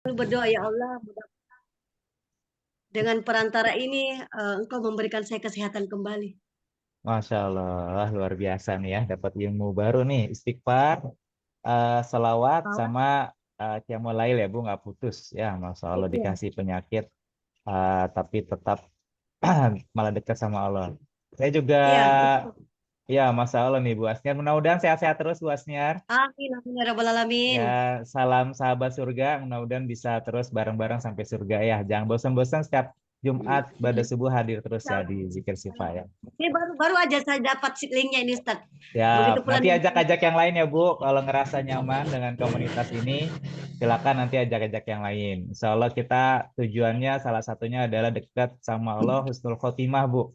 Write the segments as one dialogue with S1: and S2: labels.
S1: Berdoa, "Ya Allah, dengan perantara ini, Engkau memberikan saya kesehatan kembali."
S2: Masya Allah, luar biasa nih ya, dapat ilmu baru nih, istighfar, selawat
S1: Bahwa
S2: sama qiyamul lail ya Bu, nggak putus ya, Masya Allah
S1: iya,
S2: dikasih penyakit, tapi tetap malah dekat sama Allah. Saya juga,
S1: iya, betul.
S2: ya Masya Allah nih Bu Asniar, mudah-mudahan sehat-sehat terus Bu Asniar.
S1: Amin amin ya rabbal
S2: Ya,
S1: alamin.
S2: salam sahabat surga, mudah-mudahan bisa terus bareng-bareng sampai surga ya. Jangan bosan-bosan setiap Jumat pada subuh hadir terus ya di Zikir Sifa ya.
S1: Ini baru baru aja saya dapat linknya ini, Ustaz.
S2: Siap.
S1: Begitu pula
S2: Nanti
S1: dengan
S2: ajak-ajak yang lain ya Bu. Kalau ngerasa nyaman dengan komunitas ini, silakan nanti ajak-ajak yang lain. Insya Allah kita tujuannya salah satunya adalah dekat sama Allah, husnul khotimah Bu.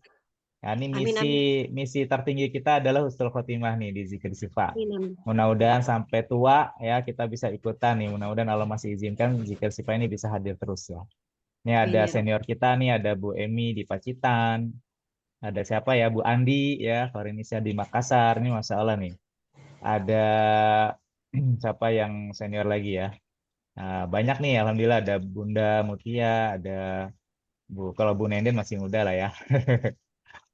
S2: Nah, ini
S1: amin
S2: misi
S1: amin
S2: misi tertinggi kita adalah husnul khotimah nih di Zikir Sifa.
S1: amin amin.
S2: Mudah-mudahan sampai tua ya kita bisa ikutan nih. Mudah-mudahan Allah masih izinkan Zikir Sifa ini bisa hadir terus ya. Ini ada
S1: Amin ya Rabb.
S2: senior kita nih, ada Bu Emi di Pacitan, ada siapa ya, Bu Andi ya, Korinisia di Makassar. Ini Masya Allah nih. Ada siapa yang senior lagi ya. Nah, banyak nih, Alhamdulillah ada Bunda Mutia, ada kalau Bu Nenden masih muda lah ya,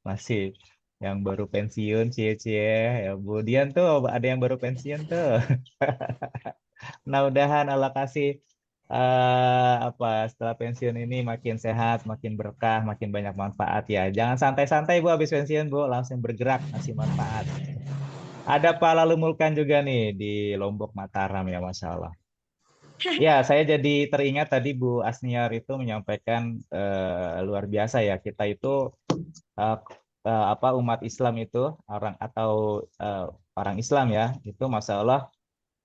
S2: masih yang baru pensiun, cie-cie, ya Bu Dian tuh ada yang baru pensiun tuh. Mudah-mudahan Allah kasih apa setelah pensiun ini makin sehat, makin berkah, makin banyak manfaat ya. Jangan santai-santai Bu habis pensiun Bu, langsung bergerak ngasih manfaat. Ada Pak Lalu Mulkan juga nih di Lombok Mataram ya, Masya Allah. Ya, saya jadi teringat tadi Bu Asniar itu menyampaikan luar biasa ya. Kita itu eh, apa umat Islam itu orang atau eh, orang Islam ya, itu Masya Allah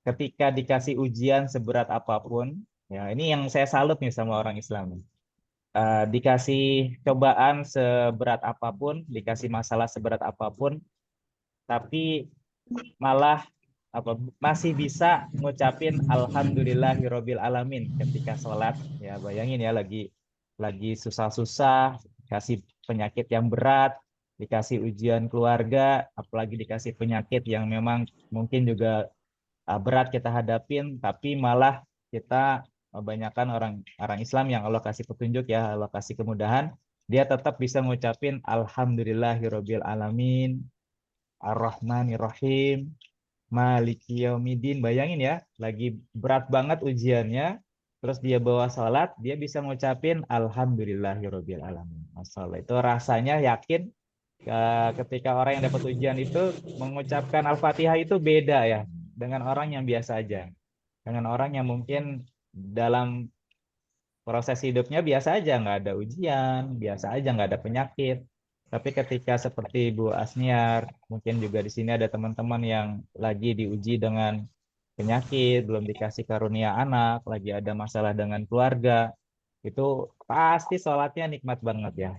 S2: ketika dikasih ujian seberat apapun, ya ini yang saya salut nih sama orang Islam. Dikasih cobaan seberat apapun, dikasih masalah seberat apapun, tapi malah apa masih bisa ngucapin alhamdulillahirobbil alamin ketika sholat ya bayangin ya lagi susah-susah kasih penyakit yang berat dikasih ujian keluarga apalagi dikasih penyakit yang memang mungkin juga berat kita hadapin tapi malah kita kebanyakan orang orang Islam yang Allah kasih petunjuk ya Allah kasih kemudahan dia tetap bisa ngucapin alhamdulillahirobbil alamin ar-rahmanir-rahim Maliki Yaumidin. Bayangin ya, lagi berat banget ujiannya, terus dia bawa sholat, dia bisa ngucapin Alhamdulillahirobbil alamin. Masalah itu rasanya yakin ketika orang yang dapat ujian itu mengucapkan Al-Fatihah itu beda ya dengan orang yang biasa aja. Dengan orang yang mungkin dalam proses hidupnya biasa aja, nggak ada ujian, biasa aja nggak ada penyakit. Tapi ketika seperti Bu Asniar, mungkin juga di sini ada teman-teman yang lagi diuji dengan penyakit, belum dikasih karunia anak, lagi ada masalah dengan keluarga, itu pasti sholatnya nikmat banget ya.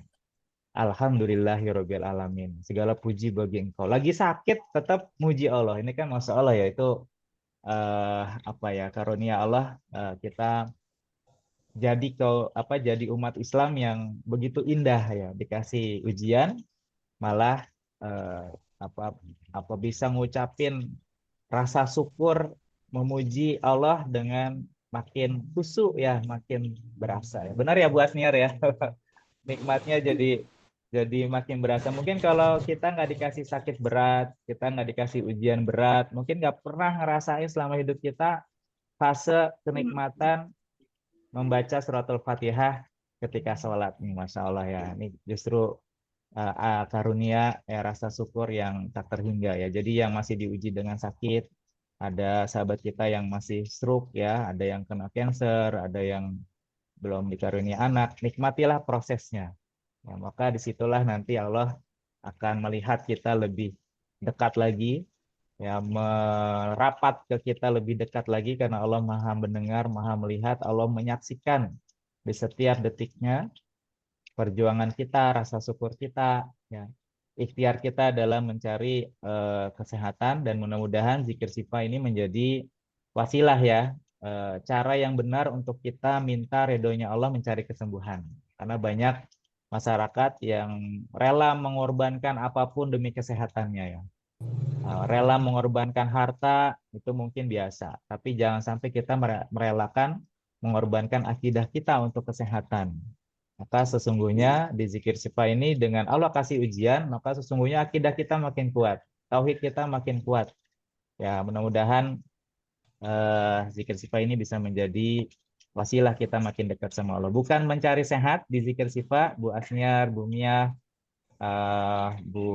S2: Alhamdulillahirobbil alamin. Segala puji bagi Engkau. Lagi sakit tetap muji Allah. Ini kan masya Allah ya itu apa ya karunia Allah kita jadi umat Islam yang begitu indah ya dikasih ujian malah eh, apa apa bisa ngucapin rasa syukur memuji Allah dengan makin khusyuk ya makin berasa ya benar ya Bu Asniar ya nikmatnya jadi makin berasa mungkin kalau kita nggak dikasih sakit berat kita nggak dikasih ujian berat mungkin nggak pernah ngerasain selama hidup kita fase kenikmatan membaca suratul Fatihah ketika sholat nih, Masya Allah ya. Ini justru karunia ya, rasa syukur yang tak terhingga ya. Jadi yang masih diuji dengan sakit, ada sahabat kita yang masih stroke ya, ada yang kena cancer, ada yang belum dikarunia anak. Nikmatilah prosesnya. Ya, maka disitulah nanti Allah akan melihat kita lebih dekat lagi ya merapat ke kita lebih dekat lagi karena Allah Maha mendengar, Maha melihat, Allah menyaksikan di setiap detiknya perjuangan kita, rasa syukur kita, ya. Ikhtiar kita dalam mencari kesehatan dan mudah-mudahan zikir sifa ini menjadi wasilah ya, cara yang benar untuk kita minta ridhonya Allah mencari kesembuhan. Karena banyak masyarakat yang rela mengorbankan apapun demi kesehatannya ya. Rela mengorbankan harta itu mungkin biasa, tapi jangan sampai kita merelakan mengorbankan akidah kita untuk kesehatan. Maka sesungguhnya di zikir sifa ini dengan Allah kasih ujian, maka sesungguhnya akidah kita makin kuat, tauhid kita makin kuat. Ya, mudah-mudahan zikir sifa ini bisa menjadi wasilah kita makin dekat sama Allah. Bukan mencari sehat di zikir sifa, Bu Asniar, Bu Mia, Bu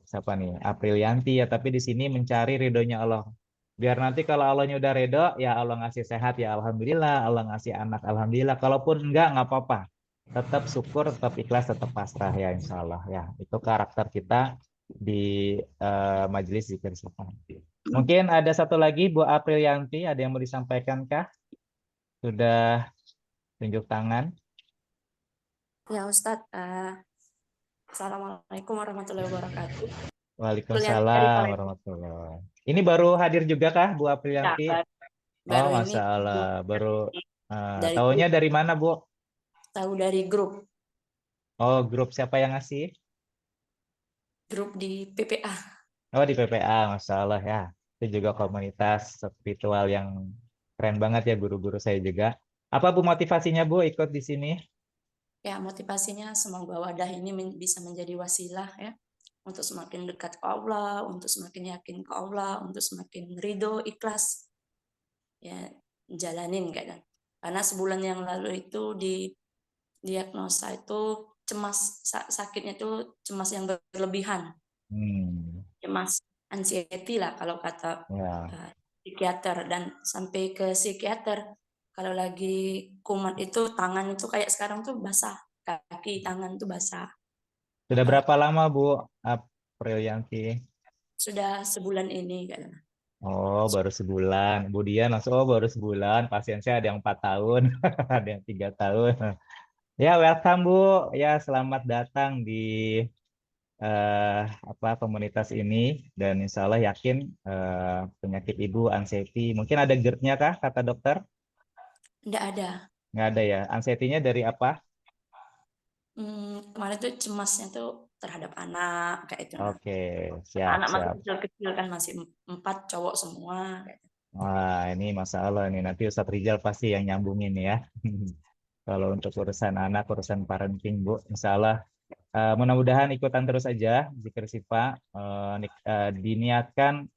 S2: siapa nih, Aprilianti ya, tapi di sini mencari ridhonya Allah. Biar nanti kalau Allahnya udah ridho, ya Allah ngasih sehat ya alhamdulillah, Allah ngasih anak alhamdulillah. Kalaupun enggak nggak apa-apa. Tetap syukur, tetap ikhlas, tetap pasrah ya insya Allah ya. Itu karakter kita di majelis zikir sifa. Mungkin ada satu lagi Bu Aprilianti, ada yang mau disampaikan kah? Sudah tunjuk tangan.
S3: Ya Ustadz, Assalamualaikum warahmatullahi wabarakatuh. Aprilianti dari
S2: Waalaikumsalam
S3: Palembang.
S2: warahmatullahi wabarakatuh. Ini baru hadir juga kah Bu
S3: Ya,
S2: Aprilianti?
S3: baru
S2: Oh,
S3: ini
S2: Masya Allah. Baru
S3: dari
S2: tahunya
S3: grup,
S2: dari mana, Bu?
S3: tahu dari grup
S2: Oh, grup siapa yang ngasih?
S3: di PPA.
S2: Oh, di PPA, Masya Allah ya. Itu juga komunitas spiritual yang keren banget ya, guru-guru saya juga. Apa Bu motivasinya, Bu, ikut di sini?
S3: Ya, motivasinya semoga wadah ini bisa menjadi wasilah ya untuk semakin dekat ke Allah, untuk semakin yakin ke Allah, untuk semakin ridho, ikhlas ya jalanin kadang. Karena sebulan yang lalu itu di diagnosa itu cemas, sakitnya itu cemas yang berlebihan, cemas anxiety lah kalau kata
S2: Ya.
S3: psikiater, dan sampai ke psikiater kalau lagi kumat itu tangan itu kayak sekarang tuh basah, kaki tangan tuh basah.
S2: Sudah berapa lama, Bu Aprilianti?
S3: Sudah sebulan ini kadang.
S2: Oh, baru sebulan. Kemudian langsung, oh baru sebulan. Pasien saya ada yang 4 tahun, ada yang 3 tahun. Ya, welcome Bu. Ya, selamat datang di komunitas ini. Dan insya Allah yakin penyakit Ibu anxiety. Mungkin ada GERD-nya kah, kata dokter?
S3: Nggak ada.
S2: Nggak ada ya. Anxiety-nya dari apa?
S3: Kemarin tuh cemasnya tuh terhadap anak kayak itu.
S2: Oke, siap,
S3: Anak masih
S2: siap.
S3: kecil-kecil kan, masih 4 cowok semua. Kayak itu.
S2: Wah, ini masalah nih. Nanti Ustadz Rizal pasti yang nyambungin ya. Kalau untuk urusan anak, urusan parenting, Bu, insya Allah mudah-mudahan ikutan terus aja zikir sifa, diniatkan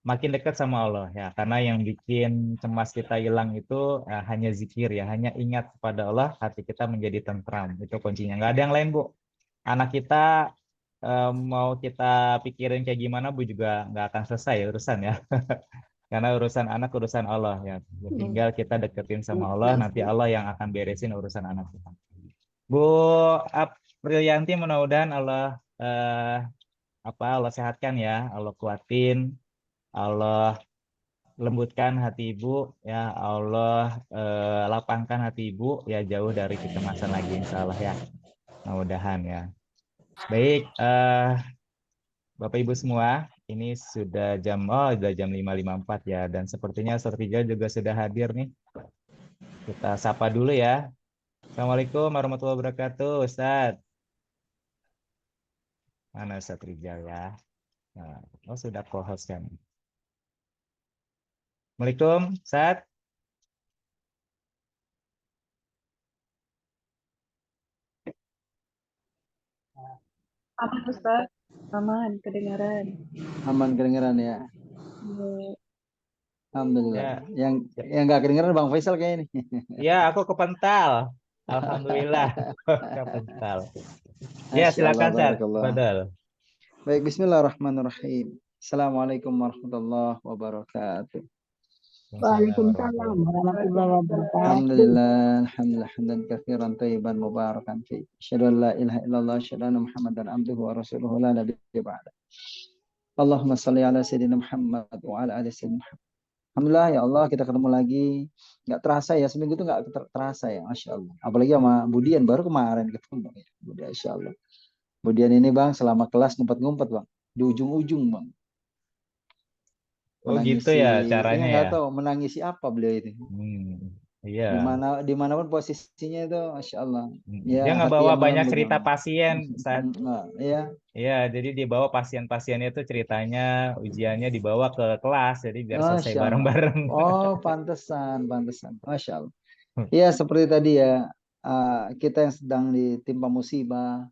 S2: makin dekat sama Allah ya, karena yang bikin cemas kita hilang itu hanya zikir ya, hanya ingat kepada Allah, hati kita menjadi tentram, itu kuncinya, nggak ada yang lain Bu. Anak kita mau kita pikirin kayak gimana Bu juga nggak akan selesai urusan ya. Karena urusan anak urusan Allah ya, tinggal kita deketin sama Allah, nanti Allah yang akan beresin urusan anak kita. Bu Aprilianti, mudah-mudahan Allah Allah sehatkan ya, Allah kuatin, Allah lembutkan hati Ibu ya, Allah lapangkan hati Ibu ya, jauh dari kecemasan lagi insya Allah ya, mudah-mudahan ya. Baik, Bapak Ibu semua, ini sudah jam 5.54 ya, dan sepertinya Ustadz Rizal juga sudah hadir nih. Kita sapa dulu ya. Assalamualaikum warahmatullahi wabarakatuh, Ustadz. Mana Ustadz Rizal ya? Nah, sudah co-host kan. Assalamualaikum, Ustadz.
S4: Aman Ustaz, aman kedengaran.
S5: Aman kedengeran ya. Alhamdulillah.
S2: Ya.
S5: Yang nggak kedengeran Bang Faisal kayak ini.
S2: Ya, aku kepental. Alhamdulillah, kepental. Ya, silakan Ustadz. Fadal.
S5: Baik, bismillahirrahmanirrahim. Assalamualaikum warahmatullahi wabarakatuh.
S4: Waalaikumsalam warahmatullahi wabarakatuh.
S5: Alhamdulillah, alhamdulillah, hamdan katsiran thayyiban mubarakan fi. Asyhadu an la ilaha illallah, asyhadu anna Muhammadan abduhu wa rasuluhu la nabiyya ba'da. Allahumma shalli ala sayyidina Muhammad wa ala ali sayyidina Muhammad. Alhamdulillah ya Allah, kita ketemu lagi. Nggak terasa ya, seminggu itu nggak terasa ya, Masya Allah. Apalagi sama Budian, baru kemarin ketemu ya. Budian, Insya Allah. Budian ini Bang, selama kelas ngumpet-ngumpet Bang. Di ujung-ujung Bang.
S2: Oh gitu ya caranya
S5: nggak
S2: ya.
S5: tahu menangisi apa beliau itu.
S2: Iya.
S5: Dimanapun posisinya itu, masya Allah. Ya,
S2: Dia
S5: hati
S2: ngebawa
S5: yang
S2: banyak
S5: lembut.
S2: cerita pasien saat
S5: Ya.
S2: Iya, jadi dibawa pasien-pasiennya itu ceritanya ujiannya dibawa ke kelas, jadi biar selesai
S5: Masya Allah.
S2: bareng-bareng.
S5: Oh, pantesan. Masya Allah. Ya, seperti tadi ya, kita yang sedang ditimpa musibah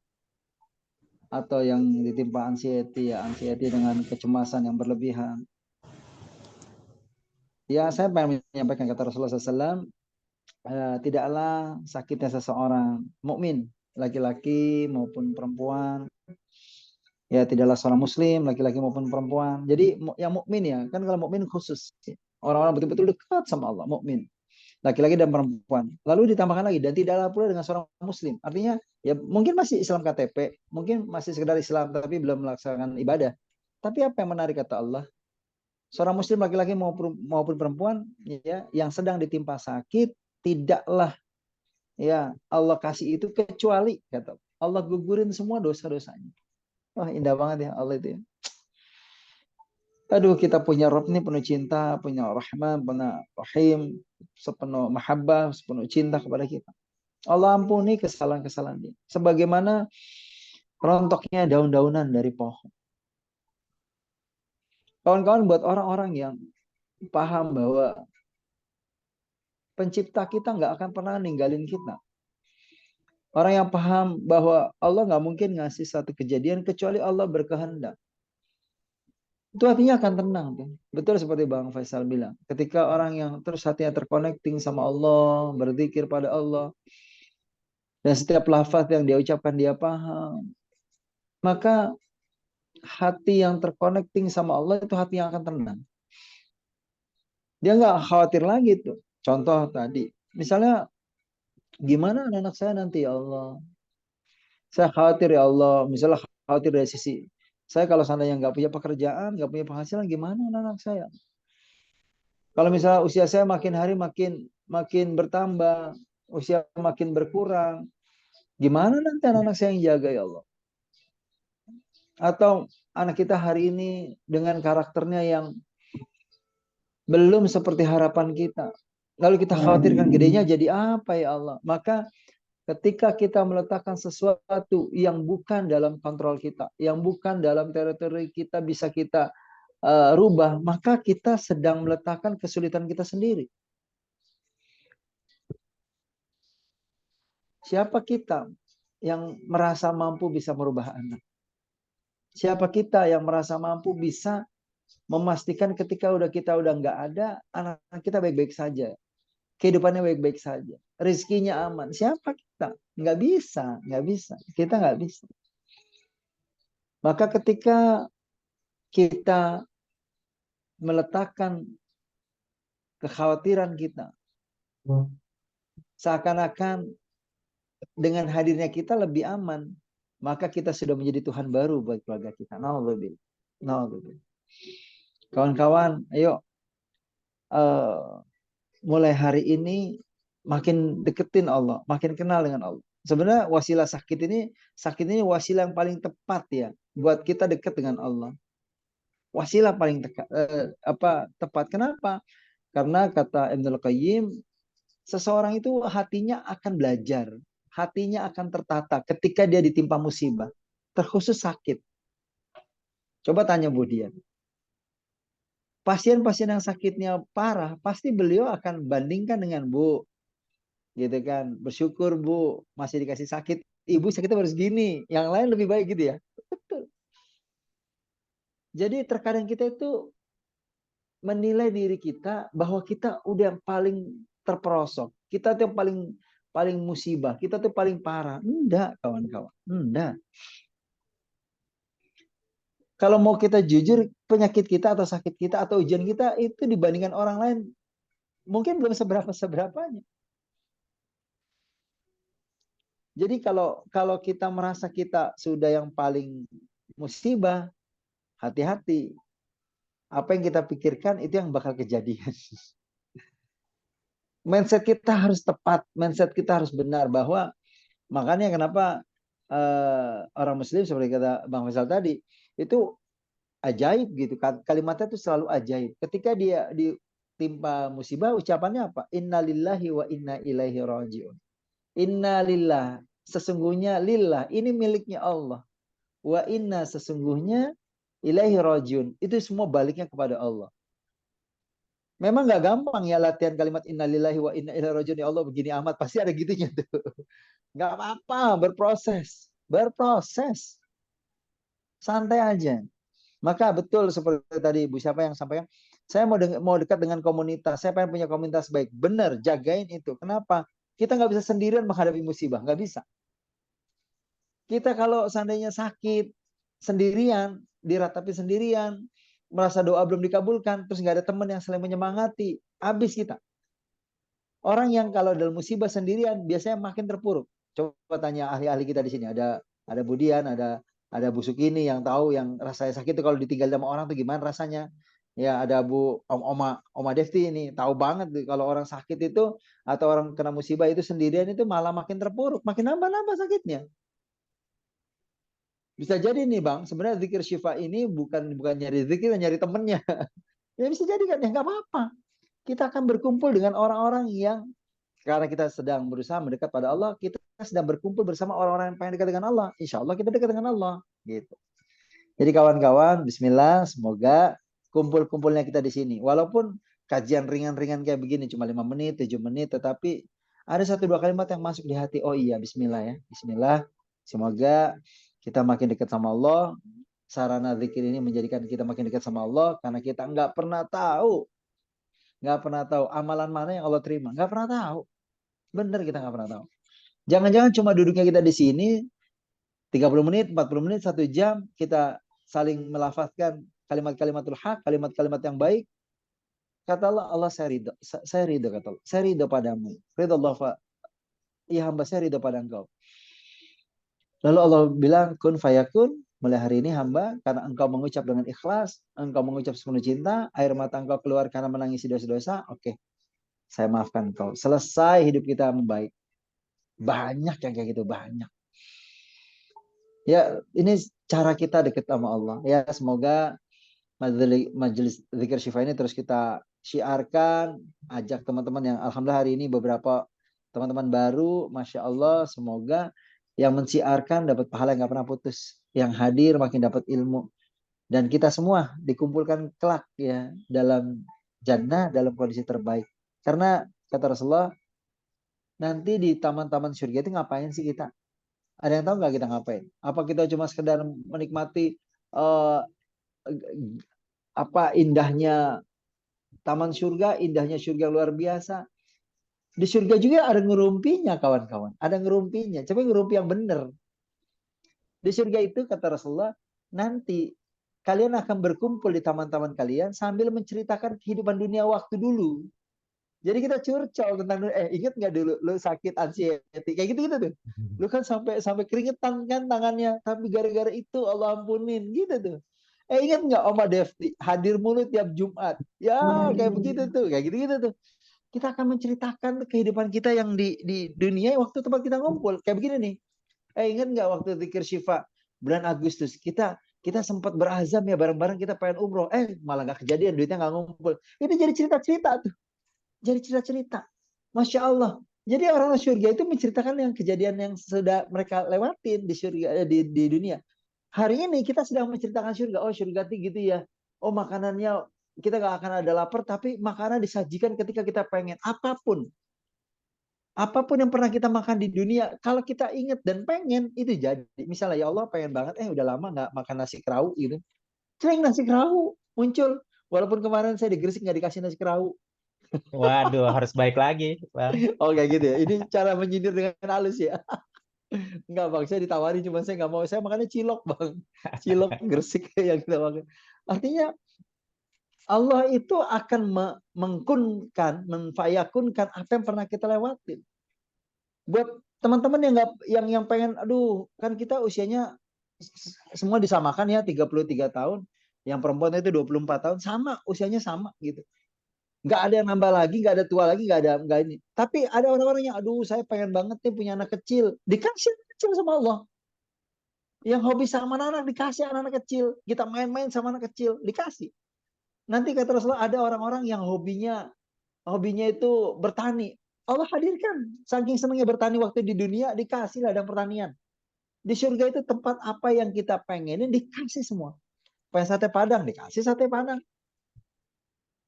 S5: atau yang ditimpa anxiety dengan kecemasan yang berlebihan. Ya, saya pengen menyampaikan kata Rasulullah SAW, tidaklah sakitnya seseorang mukmin, laki-laki maupun perempuan, ya tidaklah seorang muslim, laki-laki maupun perempuan. Jadi yang mukmin ya, kan kalau mukmin khusus orang-orang betul-betul dekat sama Allah, mukmin, laki-laki dan perempuan. Lalu ditambahkan lagi, dan tidaklah pula dengan seorang muslim. Artinya ya mungkin masih Islam KTP, mungkin masih sekedar Islam tapi belum melaksanakan ibadah. Tapi apa yang menarik kata Allah? Seorang muslim laki-laki maupun perempuan ya yang sedang ditimpa sakit, tidaklah ya Allah kasih itu kecuali kata Allah gugurin semua dosa-dosanya. Wah, indah banget ya Allah itu ya. Aduh, kita punya Rabb ini penuh cinta, punya Rahman, punya Rahim, sepenuh mahabbah, sepenuh cinta kepada kita. Allah ampuni kesalahan-kesalahan dia. Sebagaimana rontoknya daun-daunan dari pohon. Kawan-kawan, buat orang-orang yang paham bahwa pencipta kita nggak akan pernah ninggalin kita. Orang yang paham bahwa Allah nggak mungkin ngasih satu kejadian kecuali Allah berkehendak. Itu hatinya akan tenang tuh. Betul seperti Bang Faisal bilang. Ketika orang yang terus hatinya terconnecting sama Allah, berzikir pada Allah, dan setiap lafaz yang dia ucapkan dia paham, maka hati yang terconnecting sama Allah itu hati yang akan tenang. Dia nggak khawatir lagi tuh. Contoh tadi, misalnya gimana anak saya nanti ya Allah? Saya khawatir ya Allah, misalnya khawatir dari sisi saya kalau seandainya nggak punya pekerjaan, nggak punya penghasilan, gimana anak saya? Kalau misalnya usia saya makin hari makin bertambah, usia makin berkurang, gimana nanti anak-anak saya yang jaga ya Allah? Atau anak kita hari ini dengan karakternya yang belum seperti harapan kita. Lalu kita khawatirkan gedenya jadi apa ya Allah? Maka ketika kita meletakkan sesuatu yang bukan dalam kontrol kita, yang bukan dalam teritori kita bisa kita rubah, maka kita sedang meletakkan kesulitan kita sendiri. Siapa kita yang merasa mampu bisa merubah anak? Siapa kita yang merasa mampu bisa memastikan ketika kita udah nggak ada, anak kita baik-baik saja, kehidupannya baik-baik saja, rezekinya aman? Siapa kita? Nggak bisa. Kita nggak bisa. Maka ketika kita meletakkan kekhawatiran kita, seakan-akan dengan hadirnya kita lebih aman, maka kita sudah menjadi Tuhan baru buat keluarga kita. Na'udzubillah. Kawan-kawan, ayo mulai hari ini makin deketin Allah, makin kenal dengan Allah. Sebenarnya wasilah sakit ini wasilah yang paling tepat ya buat kita dekat dengan Allah. Wasilah paling tepat. Kenapa? Karena kata Ibnul Qayyim, seseorang itu hatinya akan belajar, hatinya akan tertata ketika dia ditimpa musibah, terkhusus sakit. Coba tanya Bu Dian. Pasien-pasien yang sakitnya parah, pasti beliau akan bandingkan dengan Bu. Gitu kan. Bersyukur Bu, masih dikasih sakit. Ibu sakitnya baru segini, yang lain lebih baik gitu ya. Betul. Jadi terkadang kita itu menilai diri kita bahwa kita udah paling terperosok. Kita tuh paling musibah, kita tuh paling parah. Enggak, kawan-kawan. Enggak. Kalau mau kita jujur, penyakit kita atau sakit kita atau ujian kita itu dibandingkan orang lain mungkin belum seberapa-seberapanya. Jadi kalau kita merasa kita sudah yang paling musibah, hati-hati. Apa yang kita pikirkan itu yang bakal kejadian. Mindset kita harus tepat, mindset kita harus benar, bahwa makanya kenapa orang Muslim seperti kata Bang Faisal tadi itu ajaib gitu. Kalimatnya itu selalu ajaib. Ketika dia timpa musibah ucapannya apa? Innalillahi wa inna ilaihi rajiun. Innalillah, sesungguhnya lillah, ini miliknya Allah. Wa inna, sesungguhnya ilaihi rajiun, itu semua baliknya kepada Allah. Memang nggak gampang ya latihan kalimat innalillahi wa inna ilaihi rajiun, ya Allah begini amat, pasti ada gitunya tuh. Nggak apa-apa, berproses. Santai aja. Maka betul seperti tadi Ibu siapa yang sampaikan, saya mau dekat dengan komunitas, saya pengen punya komunitas baik. Benar, jagain itu. Kenapa? Kita nggak bisa sendirian menghadapi musibah, nggak bisa. Kita kalau seandainya sakit sendirian, diratapi sendirian, merasa doa belum dikabulkan, terus nggak ada teman yang saling menyemangati, habis kita. Orang yang kalau dalam musibah sendirian biasanya makin terpuruk. Coba tanya ahli-ahli kita di sini. Ada Budian, ada Bu Sukini yang tahu yang rasanya sakit itu kalau ditinggal sama orang tuh gimana rasanya. Ya ada Oma Devti ini tahu banget kalau orang sakit itu atau orang kena musibah itu sendirian itu malah makin terpuruk, makin nambah sakitnya. Bisa jadi nih Bang, sebenarnya zikir syifa ini bukan nyari zikir, nyari temennya. Ya bisa jadi kan, ya nggak apa-apa. Kita akan berkumpul dengan orang-orang yang karena kita sedang berusaha mendekat pada Allah, kita sedang berkumpul bersama orang-orang yang pengen dekat dengan Allah. Insya Allah kita dekat dengan Allah. Gitu. Jadi kawan-kawan, bismillah, semoga kumpul-kumpulnya kita di sini. Walaupun kajian ringan-ringan kayak begini, cuma 5 menit, 7 menit, tetapi ada 1-2 kalimat yang masuk di hati. Oh iya, bismillah ya. Bismillah. Semoga kita makin dekat sama Allah. Sarana zikir ini menjadikan kita makin dekat sama Allah. Karena kita nggak pernah tahu amalan mana yang Allah terima. Nggak pernah tahu. Bener, kita nggak pernah tahu. Jangan-jangan cuma duduknya kita di sini 30 menit, 40 menit, 1 jam kita saling melafazkan kalimat-kalimatul haq, kalimat-kalimat yang baik. Kata Allah, saya ridho kata Allah. Saya ridho padamu. Ridho Allah, ya hamba saya ridho pada engkau. Lalu Allah bilang, kun fayakun, mulai hari ini hamba, karena engkau mengucap dengan ikhlas, engkau mengucap sepenuh cinta, air mata engkau keluar karena menangisi dosa-dosa, oke. Saya maafkan engkau. Selesai hidup kita membaik. Banyak yang kayak gitu, banyak. Ya, ini cara kita dekat sama Allah. Ya, semoga majelis zikir syifa ini terus kita syiarkan, ajak teman-teman yang alhamdulillah hari ini beberapa teman-teman baru, Masya Allah, semoga yang mensiarkan dapat pahala yang gak pernah putus. Yang hadir makin dapat ilmu. Dan kita semua dikumpulkan kelak ya dalam jannah, dalam kondisi terbaik. Karena kata Rasulullah, nanti di taman-taman surga itu ngapain sih kita? Ada yang tahu nggak kita ngapain? Apa kita cuma sekedar menikmati indahnya taman surga, indahnya surga luar biasa. Di surga juga ada ngerumpinya kawan-kawan. Ada ngerumpinya. Coba ngerumpi yang benar. Di surga itu kata Rasulullah, nanti kalian akan berkumpul di taman-taman kalian sambil menceritakan kehidupan dunia waktu dulu. Jadi kita curcol tentang ingat nggak dulu lu sakit anxiety kayak gitu tuh. Lu kan sampai keringetan kan tangannya, tapi gara-gara itu Allah ampunin gitu tuh. Ingat nggak Oma Devti hadir mulu tiap Jumat. Ya kayak begitu tuh, kayak gitu tuh. Kita akan menceritakan kehidupan kita yang di dunia waktu tempat kita ngumpul. Kayak begini nih. Ingat nggak waktu zikir syifa bulan Agustus kita sempat berazam ya bareng-bareng kita pengen umroh. Malah nggak kejadian, duitnya nggak ngumpul. Ini jadi cerita-cerita tuh. Jadi cerita-cerita. Masya Allah. Jadi orang surga itu menceritakan yang kejadian yang sudah mereka lewatin di surga di dunia. Hari ini kita sedang menceritakan surga. Oh surga gitu ya. Oh makanannya kita gak akan ada lapar, tapi makanan disajikan ketika kita pengen. Apapun yang pernah kita makan di dunia, kalau kita ingat dan pengen, itu jadi. Misalnya ya Allah pengen banget, udah lama gak makan nasi kerau gitu. Sering nasi kerau muncul. Walaupun kemarin saya di Gresik gak dikasih nasi kerau.
S2: Waduh, harus baik lagi, Bang.
S5: Oh kayak gitu ya. Ini cara menyindir dengan halus ya. Enggak Bang, saya ditawari cuma saya nggak mau. Saya makannya cilok Bang. Cilok Gresik yang kita makan. Artinya Allah itu akan menfayakunkan apa yang pernah kita lewatin. Buat teman-teman yang pengen, aduh, kan kita usianya semua disamakan ya 33 tahun. Yang perempuan itu 24 tahun, sama usianya sama gitu. Nggak ada yang nambah lagi, nggak ada tua lagi, nggak ini. Tapi ada orang-orang yang, aduh saya pengen banget nih punya anak kecil. Dikasih anak kecil sama Allah. Yang hobi sama anak, dikasih anak-anak kecil. Kita main-main sama anak kecil, dikasih. Nanti kata Rasulullah ada orang-orang yang hobinya itu bertani. Allah hadirkan. Saking senangnya bertani waktu di dunia, dikasih ladang pertanian. Di surga itu tempat apa yang kita pengenin dikasih semua. Pengen sate padang, dikasih sate padang.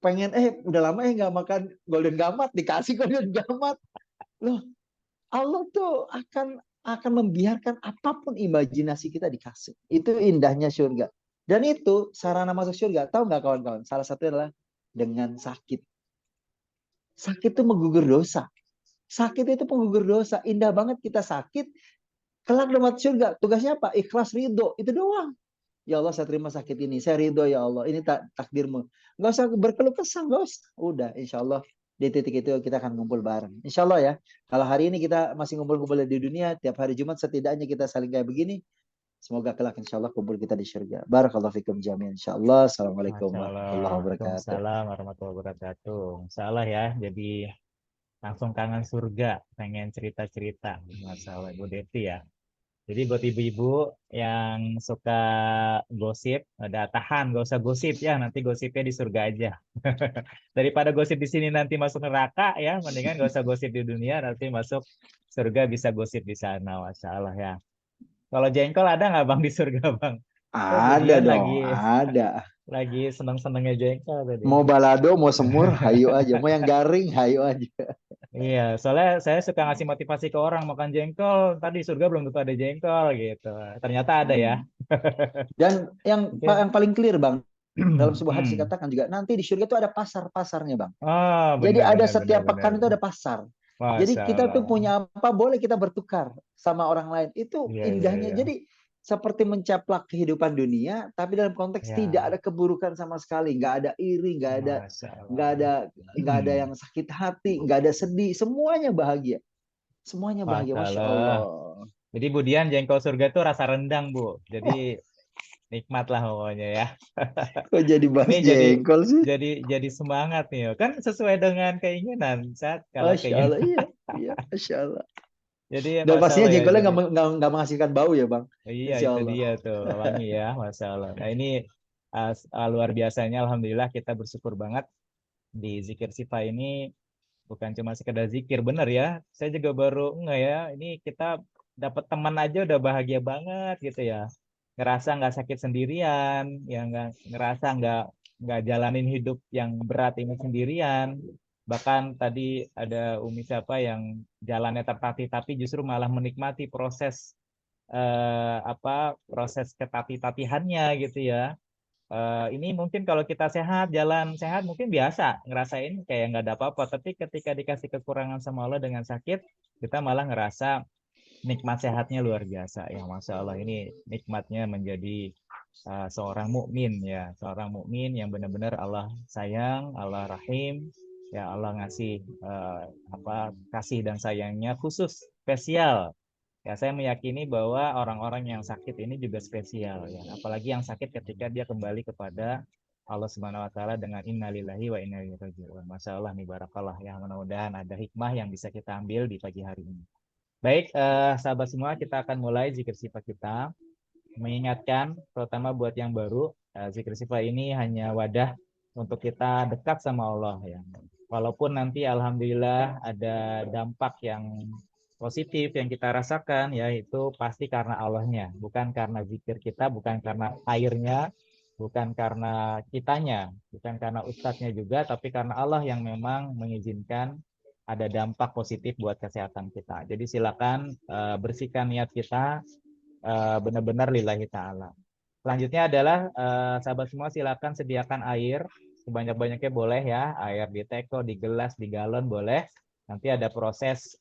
S5: Pengen udah lama nggak makan golden gamat, dikasih golden gamat. Loh, Allah tuh akan membiarkan apapun imajinasi kita dikasih. Itu indahnya surga. Dan itu sarana masuk surga. Tahu nggak kawan-kawan? Salah satu adalah dengan sakit. Sakit itu menggugur dosa. Sakit itu penggugur dosa. Indah banget kita sakit. Kelak dapat surga. Tugasnya apa? Ikhlas ridho. Itu doang. Ya Allah, saya terima sakit ini. Saya ridho ya Allah. Ini takdirmu. Nggak usah berkeluh kesah. Nggak usah. Udah, insya Allah di titik itu kita akan ngumpul bareng. Insya Allah ya. Kalau hari ini kita masih ngumpul-ngumpul di dunia, tiap hari Jumat setidaknya kita saling kayak begini. Semoga kelak insya Allah kumpul kita di surga. Barakallahu fikum jami'an. Insya Allah. Assalamualaikum
S2: Masya
S5: warahmatullahi
S2: Allah.
S5: wabarakatuh.
S2: Waalaikumsalam warahmatullahi wabarakatuh. Insya Allah ya. Jadi langsung kangen surga, pengen cerita-cerita. Masya Allah, Ibu Deti ya. Jadi buat ibu-ibu yang suka gosip, ada tahan, gak usah gosip ya, nanti gosipnya di surga aja. Daripada gosip di sini nanti masuk neraka ya, mendingan gak usah gosip di dunia, nanti masuk surga bisa gosip di sana, Masya Allah ya. Kalau jengkol ada nggak Bang di surga Bang? Kok Bu
S5: Ada
S2: Dian
S5: dong, ada.
S2: lagi seneng-senengnya jengkol tadi.
S5: Mau balado, mau semur, hayu aja. Mau yang garing, hayu aja.
S2: Iya, soalnya saya suka ngasih motivasi ke orang makan jengkol. Tadi surga belum tentu ada jengkol gitu. Ternyata ada ya.
S5: Dan yang
S2: Oke.
S5: paling clear Bang, dalam sebuah hadis
S2: Hmm.
S5: dikatakan juga nanti di surga itu ada pasar-pasarnya Bang.
S2: Oh,
S5: Jadi
S2: benar,
S5: ada
S2: benar,
S5: setiap
S2: benar,
S5: pekan
S2: benar.
S5: itu ada pasar. Jadi
S2: Masya
S5: kita tuh
S2: Allah.
S5: punya apa boleh kita bertukar sama orang lain. Itu
S2: Iya, iya,
S5: indahnya.
S2: iya.
S5: Jadi seperti mencaplak kehidupan dunia, tapi dalam konteks
S2: Ya,
S5: tidak ada keburukan sama sekali, nggak ada iri,
S2: Masya
S5: nggak
S2: Allah.
S5: ada yang sakit hati, nggak ada sedih, semuanya bahagia, semuanya bahagia,
S2: Masya
S5: masya
S2: Allah.
S5: Allah.
S2: Jadi Bu Dian jengkol surga itu rasa rendang Bu. Jadi nikmat lah pokoknya ya.
S5: Kok jadi bahas
S2: Ini jadi
S5: jengkol sih?
S2: jadi semangat nih. Kan sesuai dengan keinginan. Saat kalau
S5: Masya
S2: keinginan.
S5: Allah, iya, iya, masya Allah.
S2: Jadi
S5: Dan
S2: Masya
S5: pastinya
S2: Allah ya.
S5: jengkolnya
S2: Jadi
S5: nggak menghasilkan bau ya Bang.
S2: iya
S5: Insya
S2: itu
S5: Allah.
S2: dia tuh wangi ya, Masya Allah. Nah ini luar biasanya, Alhamdulillah kita bersyukur banget di Zikir Sifa ini bukan cuma sekedar zikir, bener ya. Saya juga baru enggak ya, ini kita dapat teman aja udah bahagia banget gitu ya. Ngerasa nggak sakit sendirian, ya nggak ngerasa nggak jalanin hidup yang berat ini sendirian. Bahkan tadi ada Umi siapa yang jalannya tertatih-tapi justru malah menikmati proses proses ketati-tatihannya gitu ya. Ini mungkin kalau kita sehat, jalan sehat mungkin biasa ngerasain kayak nggak ada apa-apa, tapi ketika dikasih kekurangan sama Allah dengan sakit, kita malah ngerasa nikmat sehatnya luar biasa ya. Masya Allah, ini nikmatnya menjadi seorang mukmin ya, seorang mukmin yang benar-benar Allah sayang, Allah rahim ya. Allah ngasih kasih dan sayangnya khusus spesial. Ya, saya meyakini bahwa orang-orang yang sakit ini juga spesial ya. Apalagi yang sakit ketika dia kembali kepada Allah Subhanahu wa taala dengan innalillahi wa inna ilaihi raji'un. Masya Allah nih, barakallah ya. Mudah-mudahan ada hikmah yang bisa kita ambil di pagi hari ini. Baik, sahabat semua, kita akan mulai zikir sifat kita. Mengingatkan terutama buat yang baru, zikir sifat ini hanya wadah untuk kita dekat sama Allah ya. Walaupun nanti alhamdulillah ada dampak yang positif yang kita rasakan, yaitu pasti karena Allahnya, bukan karena zikir kita, bukan karena airnya, bukan karena kitanya, bukan karena ustadznya juga, tapi karena Allah yang memang mengizinkan ada dampak positif buat kesehatan kita. Jadi silakan bersihkan niat kita benar-benar lillahi ta'ala. Selanjutnya adalah sahabat semua silakan sediakan air sebanyak-banyaknya boleh ya, air di teko, di gelas, di galon boleh. Nanti ada proses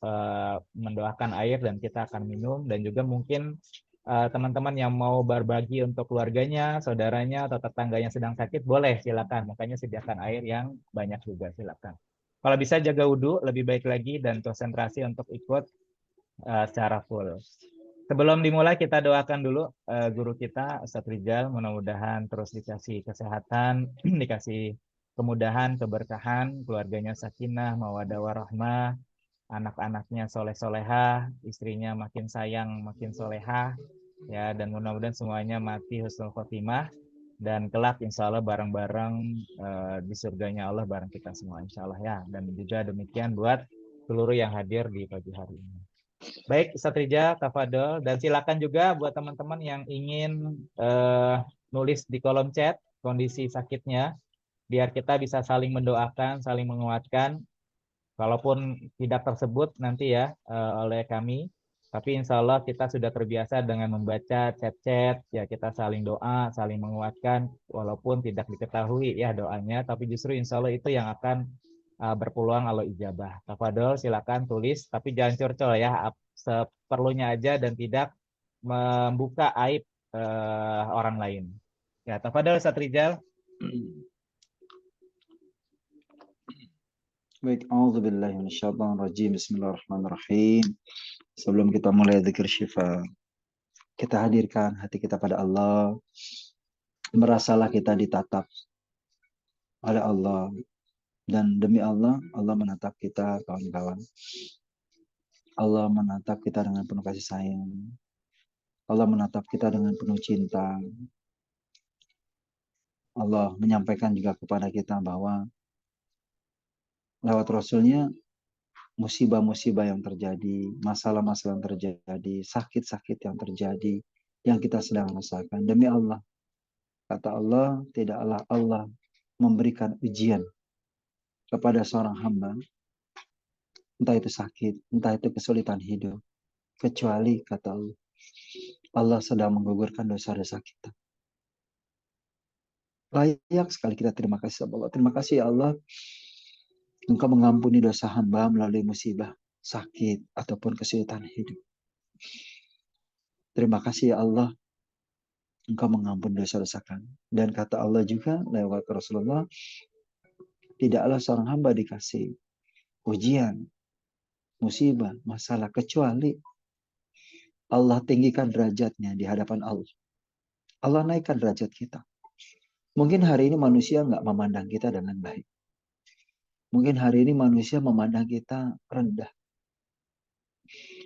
S2: mendoakan air dan kita akan minum, dan juga mungkin teman-teman yang mau berbagi untuk keluarganya, saudaranya atau tetangganya sedang sakit boleh, silakan. Makanya sediakan air yang banyak juga, silakan. Kalau bisa jaga wudhu lebih baik lagi dan konsentrasi untuk ikut secara full. Sebelum dimulai kita doakan dulu guru kita Ustadz Rijal, mudah-mudahan terus dikasih kesehatan, dikasih kemudahan, keberkahan, keluarganya sakinah, mawaddah warahmah, anak-anaknya soleh-solehah, istrinya makin sayang, makin solehah, ya, dan mudah-mudahan semuanya mati husnul khotimah dan kelak insya Allah bareng-bareng di surganya Allah bareng kita semua insya Allah ya. Dan juga demikian buat seluruh yang hadir di pagi hari ini. Baik Ustadz Rija, Kak Fadol, dan silakan juga buat teman-teman yang ingin nulis di kolom chat kondisi sakitnya, biar kita bisa saling mendoakan, saling menguatkan. Kalaupun tidak tersebut nanti ya oleh kami, tapi insya Allah kita sudah terbiasa dengan membaca chat-chat, ya kita saling doa, saling menguatkan, walaupun tidak diketahui ya doanya, tapi justru insya Allah itu yang akan berpeluang Allah ijabah. Kak Fadol silakan tulis, tapi jangan curcol ya, seperlunya aja dan tidak membuka aib orang lain. Ya, Kak Fadol, Ustadz Rijal.
S5: Baik, a'udzubillahi minasyaitonirrajim. Bismillahirrahmanirrahim. Sebelum kita mulai zikir syifa, kita hadirkan hati kita pada Allah. Merasalah kita ditatap oleh Allah. Dan demi Allah, Allah menatap kita, kawan-kawan. Allah menatap kita dengan penuh kasih sayang. Allah menatap kita dengan penuh cinta. Allah menyampaikan juga kepada kita bahwa lewat Rasulnya, musibah-musibah yang terjadi, masalah-masalah yang terjadi, sakit-sakit yang terjadi, yang kita sedang rasakan. Demi Allah, kata Allah, tidaklah Allah memberikan ujian kepada seorang hamba, entah itu sakit, entah itu kesulitan hidup, kecuali, kata Allah, Allah sedang menggugurkan dosa-dosa kita. Layak sekali kita terima kasih sama Allah. Terima kasih ya Allah, Engkau mengampuni dosa hamba melalui musibah, sakit, ataupun kesulitan hidup. Terima kasih ya Allah, Engkau mengampuni dosa-dosa kami. Dan kata Allah juga lewat Rasulullah, tidaklah seorang hamba dikasih ujian, musibah, masalah, kecuali Allah tinggikan derajatnya di hadapan Allah. Allah naikkan derajat kita. Mungkin hari ini manusia nggak memandang kita dengan baik. Mungkin hari ini manusia memandang kita rendah.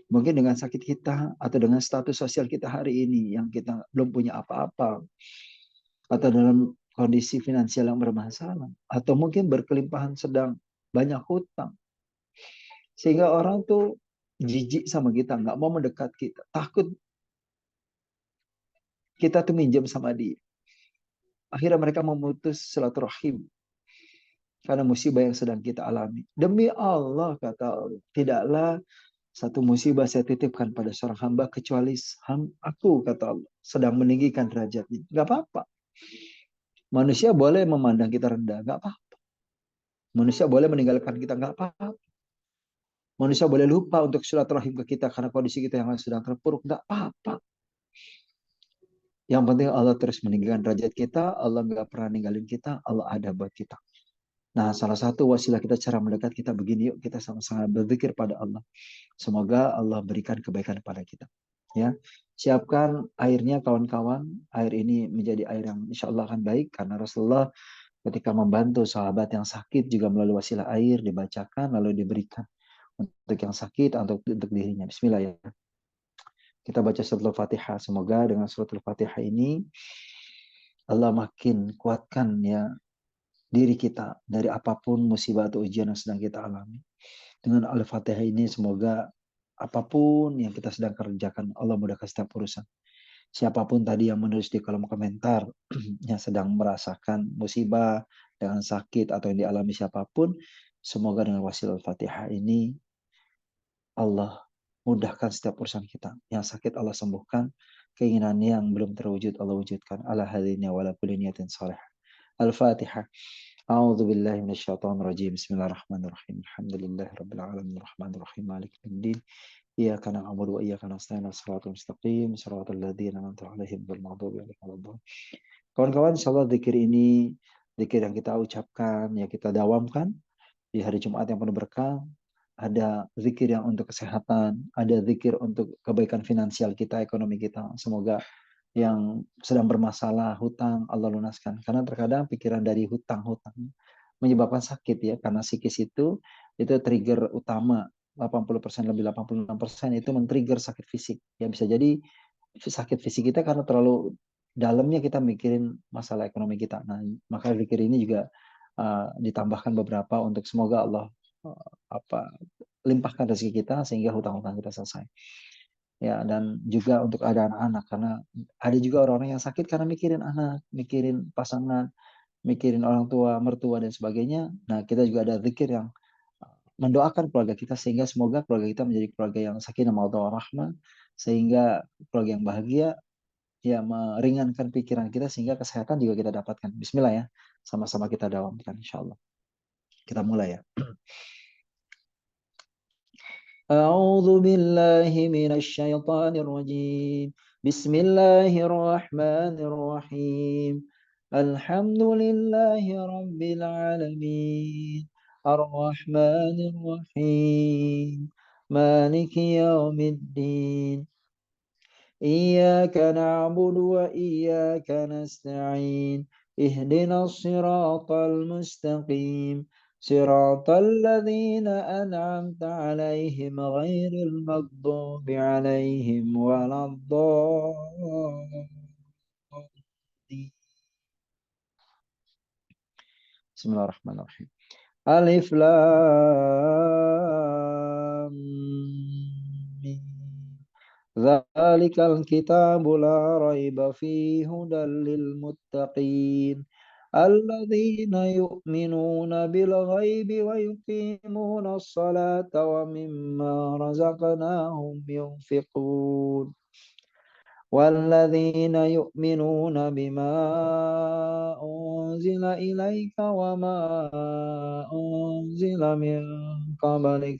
S5: Mungkin dengan sakit kita atau dengan status sosial kita hari ini yang kita belum punya apa-apa, atau dalam kondisi finansial yang bermasalah, atau mungkin berkelimpahan sedang banyak hutang, sehingga orang tuh jijik sama kita, nggak mau mendekat kita, takut kita tuh minjem sama dia. Akhirnya mereka memutus silaturahim karena musibah yang sedang kita alami. Demi Allah, kata Allah, tidaklah satu musibah saya titipkan pada seorang hamba kecuali aku, kata Allah, sedang meninggikan derajatnya. Gak apa-apa. Manusia boleh memandang kita rendah, gak apa-apa. Manusia boleh meninggalkan kita, gak apa-apa. Manusia boleh lupa untuk silaturahim ke kita karena kondisi kita yang sedang terpuruk, gak apa-apa. Yang penting Allah terus meninggikan derajat kita, Allah gak pernah ninggalin kita, Allah ada buat kita. Nah, salah satu wasilah kita cara mendekat kita begini, yuk kita sama-sama berzikir pada Allah. Semoga Allah berikan kebaikan pada kita. Ya, siapkan airnya kawan-kawan. Air ini menjadi air yang insya Allah akan baik karena Rasulullah ketika membantu sahabat yang sakit juga melalui wasilah air dibacakan lalu diberikan untuk yang sakit atau untuk dirinya. Bismillah ya. Kita baca suratul Fatihah. Semoga dengan suratul Fatihah ini Allah makin kuatkan ya diri kita dari apapun musibah atau ujian yang sedang kita alami. Dengan Al-Fatihah ini semoga apapun yang kita sedang kerjakan Allah mudahkan setiap urusan. Siapapun tadi yang menulis di kolom komentar yang sedang merasakan musibah dengan sakit atau yang dialami siapapun, semoga dengan wasilah Al-Fatihah ini Allah mudahkan setiap urusan kita. Yang sakit Allah sembuhkan, keinginan yang belum terwujud Allah wujudkan. Ala hadiniya wala kulli niyatin salih. Al-Fatihah. A'udzu billahi minasyaitonir rajim. Bismillahirrahmanirrahim. Alhamdulillahirabbil alamin arrahmanir rahim maliki yaumiddin. Iyyaka na'budu wa iyyaka nasta'in. Shiratal mustaqim, shiratal ladzina an'amta 'alaihim ghairil maghdubi 'alaihim waladdallin. Kawan-kawan, insyaallah zikir ini zikir yang kita ucapkan, ya kita dawamkan di hari Jumat yang penuh berkah. Ada zikir yang untuk kesehatan, ada zikir untuk kebaikan finansial kita, ekonomi kita. Semoga yang sedang bermasalah hutang Allah lunaskan. Karena terkadang pikiran dari hutang-hutang menyebabkan sakit ya. Karena psikis itu trigger utama. 80% lebih 86% itu men-trigger sakit fisik. Ya bisa jadi sakit fisik kita karena terlalu dalamnya kita mikirin masalah ekonomi kita. Nah, maka zikir ini juga ditambahkan beberapa untuk semoga Allah limpahkan rezeki kita sehingga hutang-hutang kita selesai. Ya, dan juga untuk ada anak-anak, karena ada juga orang-orang yang sakit karena mikirin anak, mikirin pasangan, mikirin orang tua, mertua dan sebagainya. Nah, kita juga ada zikir yang mendoakan keluarga kita sehingga semoga keluarga kita menjadi keluarga yang sakinah mawaddah warahmah, sehingga keluarga yang bahagia, ya meringankan pikiran kita sehingga kesehatan juga kita dapatkan. Bismillah ya, sama-sama kita dawamkan insyaallah. Kita mulai ya. أعوذ بالله من الشيطان الرجيم بسم الله الرحمن الرحيم الحمد لله رب العالمين الرحمن الرحيم مالك يوم الدين إياك نعبد وإياك نستعين اهدنا الصراط المستقيم صراط الذين أنعمت عليهم غير المغضوب عليهم ولا الضالين. بسم الله الرحمن الرحيم ألف لام ميم ذلك الكتاب لا ريب فيه هدى للمتقين الذين يؤمنون بالغيب ويقيمون الصلاة ومما رزقناهم ينفقون والذين يؤمنون بما أنزل إليك وما أنزل من قبلك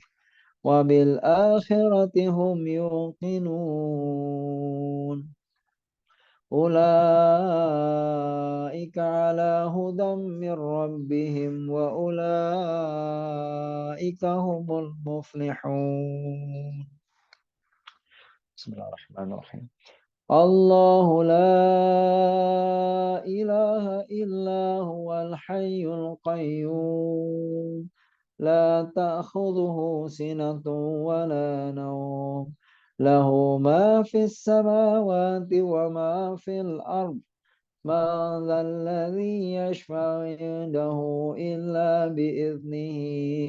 S5: وبالآخرة هم يوقنون أولئك على هدى من ربهم وأولئك هم المفلحون. بسم الله الرحمن الرحيم الله لا إله إلا هو الحي القيوم لا تأخذه سنة ولا نوم له ما في السماوات وما في الأرض ما ذا الذي يشفع عنده إلا بإذنه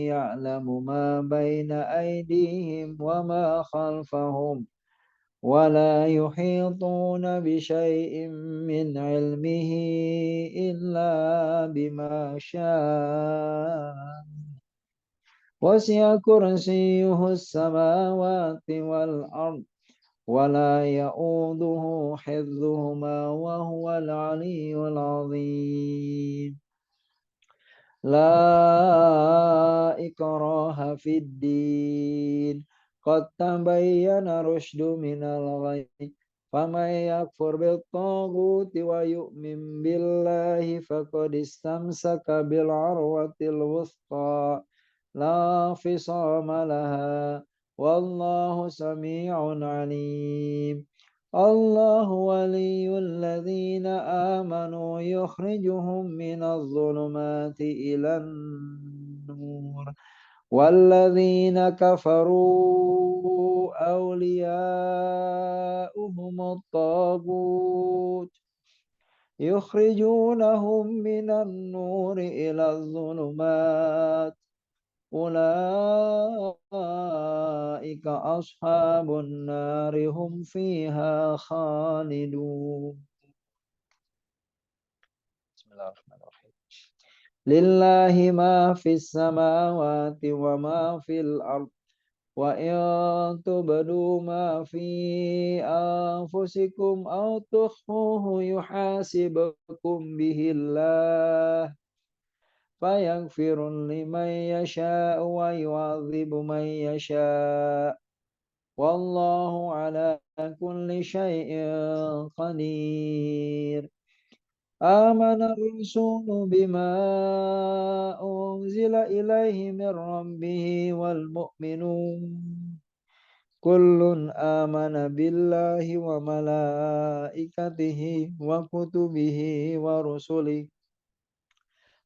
S5: يعلم ما بين أيديهم وما خلفهم ولا يحيطون بشيء من علمه إلا بما شاء وسع كرسيه السماوات والأرض ولا يؤوده حفظهما وهو العلي العظيم لا إكراه في الدين قد تبين رشد من الغي فمن يكفر بالطاغوت ويؤمن بالله فقد استمسك بالعروة الوثقى لا انفصام لها والله سميع عليم الله ولي الذين آمنوا يخرجهم من الظلمات إلى النور والذين كفروا أولياؤهم الطاغوت يخرجونهم من النور إلى الظلمات أولئك أصحاب النار هم فيها خالدون. بسم الله الرحمن الرحيم لله ما في السماوات وما في الأرض وإن تبدوا ما في أنفسكم أو تخفوه يحاسبكم به الله فيغفر لمن يشاء ويعذب من يشاء والله على كل شيء قدير آمن الرسول بما أنزل إليه من ربه والمؤمنون كل آمن بالله وملائكته وكتبه ورسله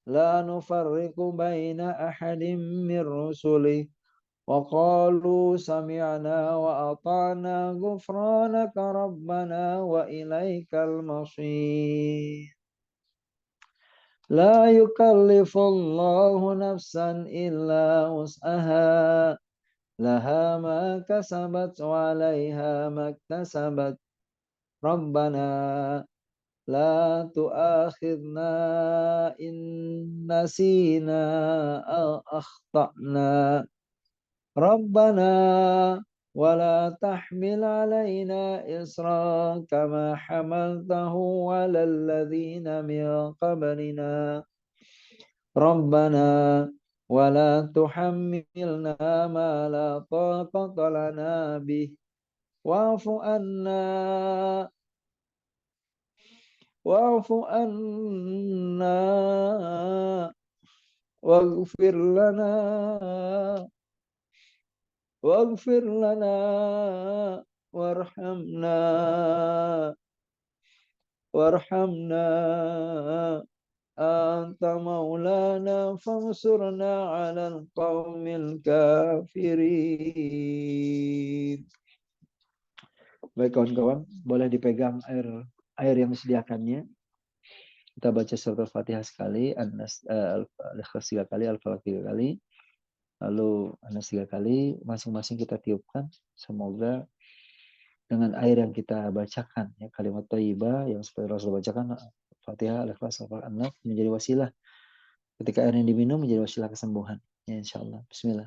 S5: لا نفرق بين أحد من رسله وقالوا سمعنا وأطعنا غفرانك ربنا وإليك المصير لا يكلف الله نفسا إلا وسعها لها ما كسبت وعليها ما اكتسبت ربنا لا تؤاخذنا إن نسينا أو أخطأنا ربنا ولا تحمل علينا إصرا كما حملته على الذين من قبلنا ربنا ولا تحملنا ما لا طاقة لنا به واعف عنا واغفر لنا وارحمنا أنت مولانا فانصرنا على القوم الكافرين. Baik kawan-kawan, boleh dipegang air yang disediakannya. Kita baca surat Al-Fatihah sekali, Al-Ikhlas 3 kali, Al-Falaq 3 kali. Lalu Anas 3 kali, masing-masing kita tiupkan. Semoga dengan air yang kita bacakan, ya, kalimat thayyibah yang seperti Rasul bacakan, Fatihah, Al-Ikhlas, Al-Falaq, An-Nas, menjadi wasilah. Ketika air yang diminum menjadi wasilah kesembuhan. Ya, insyaAllah. Bismillah.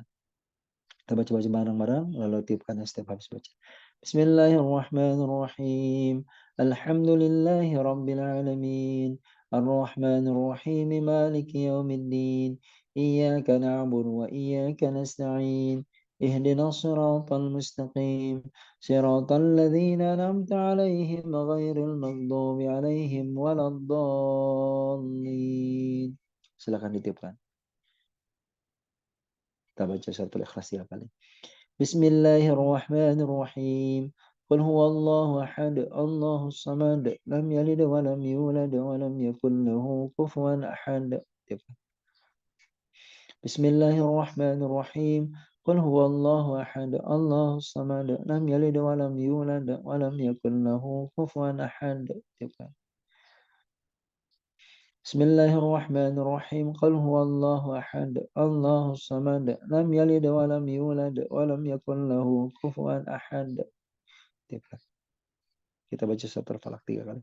S5: Kita baca-baca bareng-bareng, lalu tiupkan setiap habis baca. Bismillahirrahmanirrahim. Alhamdulillahi Rabbil Alamin. Ar-Rahmanirrahim. Maliki yaumiddin. Iyyaka na'budu wa iyyaka nasta'in. اهدنا الصراط المستقيم صراط الذين أنعمت عليهم غير المغضوب عليهم ولا الضالين. Silakan ditiupkan. Kita baca suratul Ikhlas 3 kali. Bismillahirrahmanirrahim. Qul huwallahu ahad, Allahus samad, lam yalid wa lam yulad wa lam yakul lahu kufuwan ahad. Bismillahirrahmanirrahim. Qul huwallahu ahad, Allahus samad, lam yalid wa lam yulad wa lam yakul lahu kufuwan ahad. Bismillahirrahmanirrahim. Qul huwallahu ahad, Allahus samad, lam yalid wa lam yulad wa lam yakul lahu kufuwan ahad. Kita baca surat Al-Falaq 3 kali.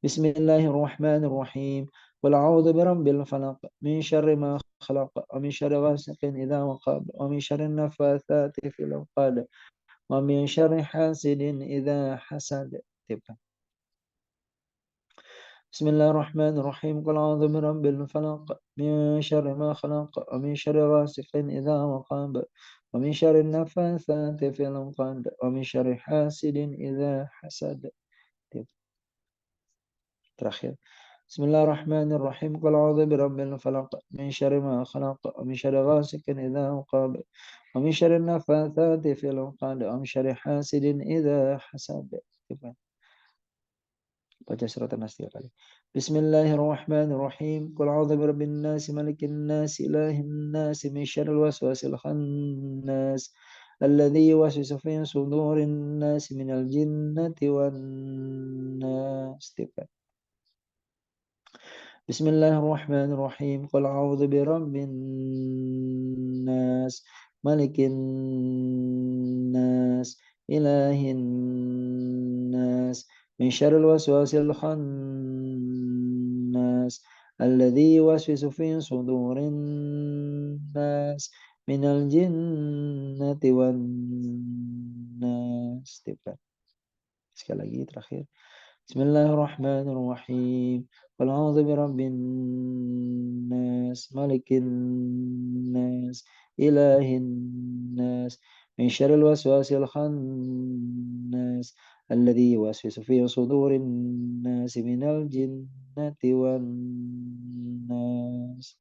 S5: Bismillahirrahmanirrahim. Qul a'udzu birabbil falaq min syarri ma khalaq wa min syarri ghasiqin idza waqab wa min syarri nafatsati fil 'uqad wa min syarri hasidin idza hasad. Bismillahirrahmanirrahim. Qul a'udzu birabbil falaq min syarri ma khalaq wa min syarri ghasiqin idza waqab wa min syarri nafatsati fil 'uqad wa min syarri hasidin idza hasad. Terakhir. Bismillahirrahmanirrahim. Qul a'udzu birabbil falaq min syarri ma khalaq wa min syarri ghasiqin idza waqab wa min syarri nafatsati fil 'uqad wa min syarri hasidin idza hasad. Baca surat An-Nas 3 kali. Bismillahirrahmanirrahim. Qul a'udzu birabbin nas, malikin nas, ilahin nas, min syarril waswasil khannas, alladzi yuwaswisu fi sudurin nas minal jinnati wan nas. Bismillahirrahmanirrahim. Qul a'udzu birabbin nas, malikin nas, ilahin nas, min syarril waswasil khannas, alladzi yuwaswisu fi sudurin nas minal jinnati wan nas. Sekali lagi terakhir. Bismillahirrahmanirrahim. Qul a'udzu birabbin nas, malikin nas, ilahin nas, min syarril waswasil khannas, alladzi yuwaswisu fi sudurin nas minal jinnati wan nas.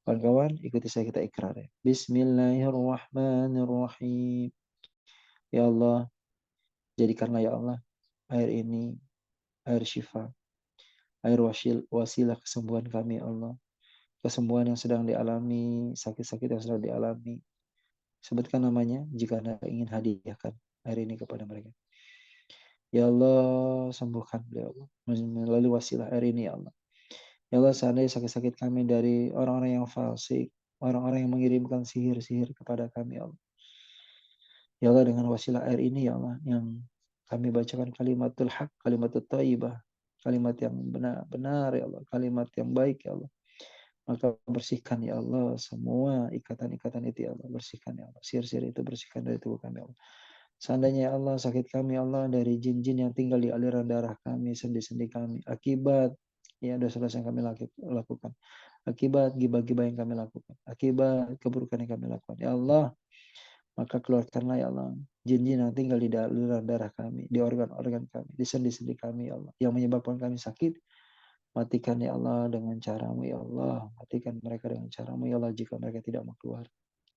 S5: Kawan-kawan, ikuti saya, kita ikrar ya. Bismillahirrahmanirrahim. Ya Allah, jadikanlah ya Allah air ini air syifa, air wasilah kesembuhan kami ya Allah. Kesembuhan yang sedang dialami, sakit-sakit yang sedang dialami, Sebutkan namanya jika Anda ingin hadiahkan air ini kepada mereka. Ya Allah, sembuhkan beliau Allah. Melalui wasilah air ini ya Allah. Ya Allah, seandainya sakit-sakit kami dari orang-orang yang fasik, orang-orang yang mengirimkan sihir-sihir kepada kami ya Allah. Ya Allah, dengan wasilah air ini ya Allah, yang kami bacakan kalimatul haq, kalimatul thayyibah, kalimat yang benar-benar ya Allah, kalimat yang baik ya Allah. Maka bersihkan ya Allah semua ikatan-ikatan itu ya Allah, bersihkan ya Allah, sihir-sihir itu bersihkan dari tubuh kami ya Allah. Seandainya ya Allah sakit kami ya Allah dari jin-jin yang tinggal di aliran darah kami, sendi-sendi kami, akibat ya dosa-dosa yang kami lakukan, akibat gibah-gibah yang kami lakukan, akibat keburukan yang kami lakukan ya Allah, maka keluarkanlah ya Allah jin-jin yang tinggal di aliran darah kami, di organ-organ kami, di sendi-sendi kami ya Allah, yang menyebabkan kami sakit. Matikan ya Allah dengan caramu ya Allah. Matikan mereka dengan caramu ya Allah jika mereka tidak mau keluar.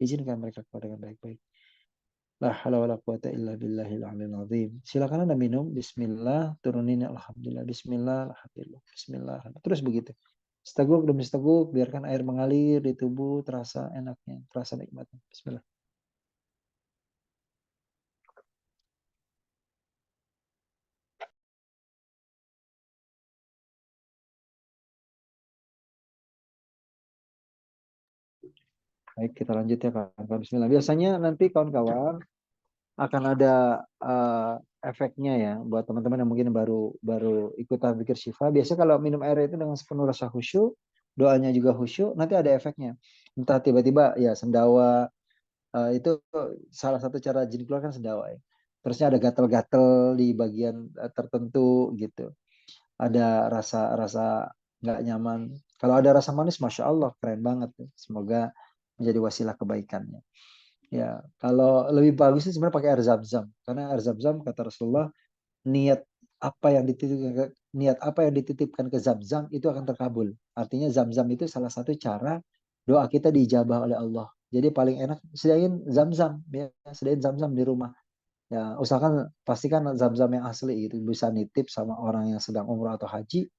S5: Izinkan mereka keluar dengan baik-baik. La haula wala quwata illa billahil aliyil azim. Silakan Anda minum. Bismillah. Turunin alhamdulillah. Bismillah. Alhamdulillah. Bismillah. Terus begitu. Seteguk demi seteguk. Biarkan air mengalir di tubuh. Terasa enaknya. Terasa nikmatnya. Bismillah. Baik, kita lanjut ya kawan-kawan. Bismillah. Biasanya nanti kawan-kawan akan ada efeknya ya buat teman-teman yang mungkin baru ikutan zikir syifa. Biasanya kalau minum air itu dengan sepenuh rasa khusyuk, doanya juga khusyuk, nanti ada efeknya. Entah tiba-tiba ya sendawa, itu salah satu cara jin keluar kan sendawa ya. Terusnya ada gatel-gatel di bagian tertentu gitu. Ada rasa nggak nyaman. Kalau ada rasa manis, masya Allah keren banget. Semoga menjadi wasilah kebaikannya. Ya, kalau lebih bagus sih sebenarnya pakai air zam-zam. Karena air zam-zam kata Rasulullah, niat apa yang dititipkan ke zam-zam itu akan terkabul. Artinya zam-zam itu salah satu cara doa kita diijabah oleh Allah. Jadi paling enak sediain zam-zam, ya, sediain zam-zam di rumah. Ya, usahakan pastikan zam-zam yang asli gitu, bisa nitip sama orang yang sedang umrah atau haji,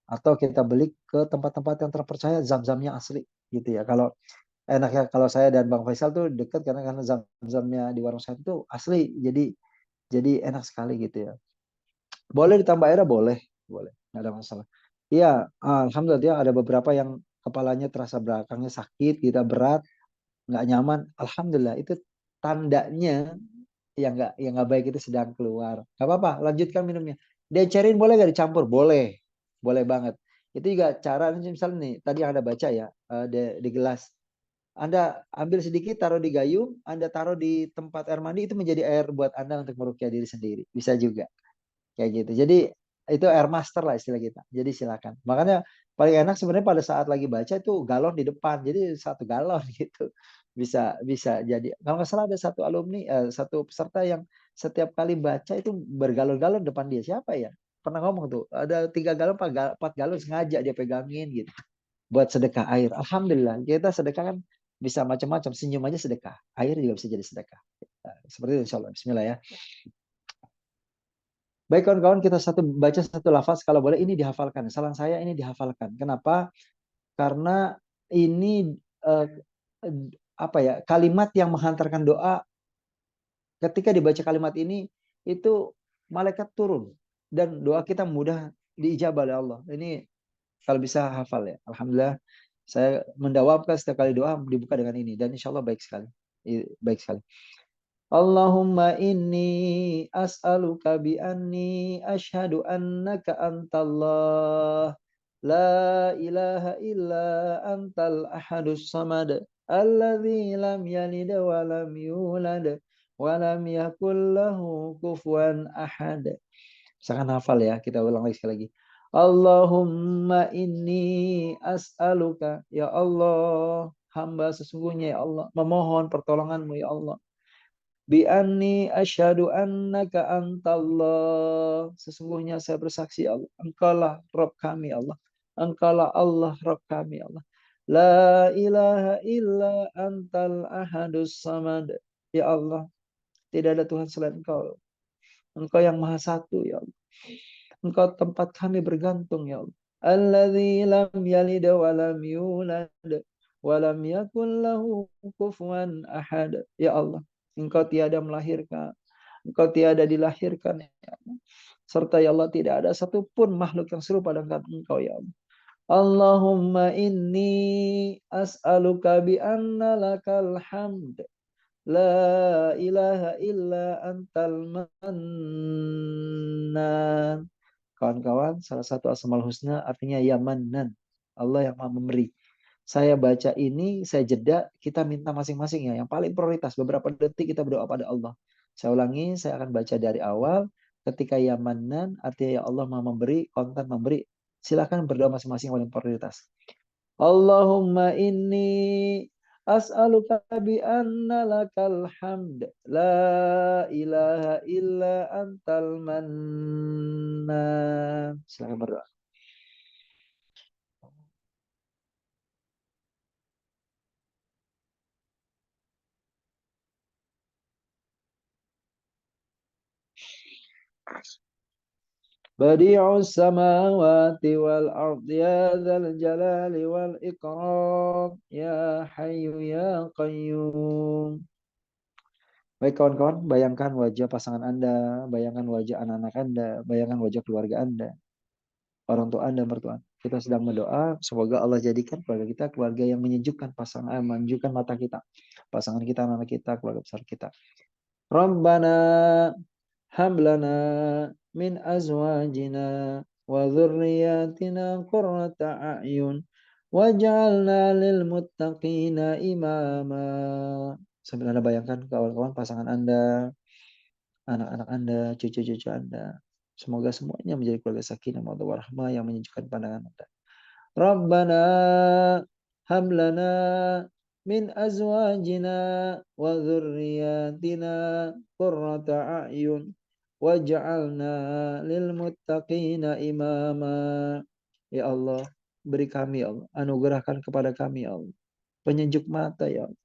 S5: atau kita beli ke tempat-tempat yang terpercaya zam-zamnya asli gitu ya. Kalau enaknya kalau saya dan Bang Faisal tuh dekat karena zam-zamnya di warung saya itu asli, jadi enak sekali gitu ya. Boleh ditambah airnya, boleh nggak ada masalah. Iya, alhamdulillah ada beberapa yang kepalanya terasa belakangnya sakit, kita berat, nggak nyaman. Alhamdulillah itu tandanya yang nggak baik itu sedang keluar. Nggak apa-apa, lanjutkan minumnya. Dicerin boleh nggak dicampur? Boleh banget. Itu juga cara misalnya nih tadi yang ada baca ya di gelas. Anda ambil sedikit, taruh di gayung, Anda taruh di tempat air mandi, itu menjadi air buat Anda untuk meruqyah diri sendiri. Bisa juga. Kayak gitu. Jadi itu air master lah istilah kita. Jadi silakan. Makanya paling enak sebenarnya pada saat lagi baca itu galon di depan. Jadi 1 galon gitu. Bisa jadi. Kalau nggak salah ada satu alumni, satu peserta yang setiap kali baca itu bergalon-galon depan dia. Siapa ya? Pernah ngomong tuh, ada 3 galon, 4 galon sengaja dia pegangin gitu. Buat sedekah air. Alhamdulillah. Kita sedekah kan bisa macam-macam. Senyum aja sedekah. Air juga bisa jadi sedekah. Seperti itu insya Allah. Bismillah ya. Baik kawan-kawan, kita baca satu lafaz kalau boleh ini dihafalkan. Saran saya ini dihafalkan. Kenapa? Karena ini kalimat yang menghantarkan doa. Ketika dibaca kalimat ini itu malaikat turun dan doa kita mudah diijabah oleh Allah. Ini kalau bisa hafal ya. Alhamdulillah saya mendawamkan setiap kali doa dibuka dengan ini dan insya Allah baik sekali. Baik sekali. Allahumma inni as'aluka bi anni asyhadu annaka antallah la ilaha illa antal ahadus samad alladzi lam yalid wa lam yulad wa lam yakul lahu kufuwan ahad. Misalkan hafal ya, kita ulang lagi sekali lagi. Allahumma inni as'aluka, ya Allah, hamba sesungguhnya ya Allah memohon pertolonganmu ya Allah. Bi anni asyhadu annaka antallah. Sesungguhnya saya bersaksi Allah, Engkaulah Rabb kami Allah. Engkaulah Allah Rabb kami Allah. La ilaha illa antal ahadus samad. Ya Allah, tidak ada Tuhan selain Engkau. Engkau yang Maha Satu ya Allah. Engkau tempat kami bergantung ya Allah. Alladzi lam yalid wa lam yulad wa lam yakul lahu kufuwan ahad. Ya Allah, Engkau tiada melahirkan, Engkau tiada dilahirkan, ya Allah. Serta ya Allah tidak ada satupun makhluk yang serupa dengan Engkau, ya Allah. Allahumma inni as'aluka bi anna lakal hamd la ilaha illa antal mannan. Kawan-kawan, salah satu Asmaul Husna artinya ya Mannan, Allah yang Maha memberi. Saya baca ini, saya jeda, kita minta masing-masing ya. Yang paling prioritas, beberapa detik kita berdoa pada Allah. Saya ulangi, saya akan baca dari awal. Ketika ya Mannan, artinya ya Allah Maha memberi, konten memberi. Silakan berdoa masing-masing yang paling prioritas. Allahumma inni as'aluka bi anna lakal hamd la ilaha illa antal mannan. Silakan berdoa. Badi'us samawati wal ardi ya dzal jalali wal ikram ya hayyu ya qayyum. Baik kawan-kawan, bayangkan wajah pasangan Anda, bayangkan wajah anak-anak Anda, bayangkan wajah keluarga Anda, orang tua Anda, mertua. Kita sedang berdoa, semoga Allah jadikan keluarga kita keluarga yang menyejukkan pasangan, menyejukkan mata kita, pasangan kita, anak kita, keluarga besar kita. Rabbana hablana min azwajina wa dzurriyyatina qurrata a'yun waj'alna lil muttaqina imama. Sambil Anda bayangkan kawan-kawan pasangan Anda, anak-anak Anda, cucu-cucu Anda. Semoga semuanya menjadi keluarga sakinah mawaddah warahmah yang menyejukkan pandangan Anda. Rabbana hablana min azwajina wa dzurriyyatina qurrata a'yun waj'alna lil muttaqina imama. Ya Allah, beri kami ya Allah, anugerahkan kepada kami ya Allah penyejuk mata ya Allah,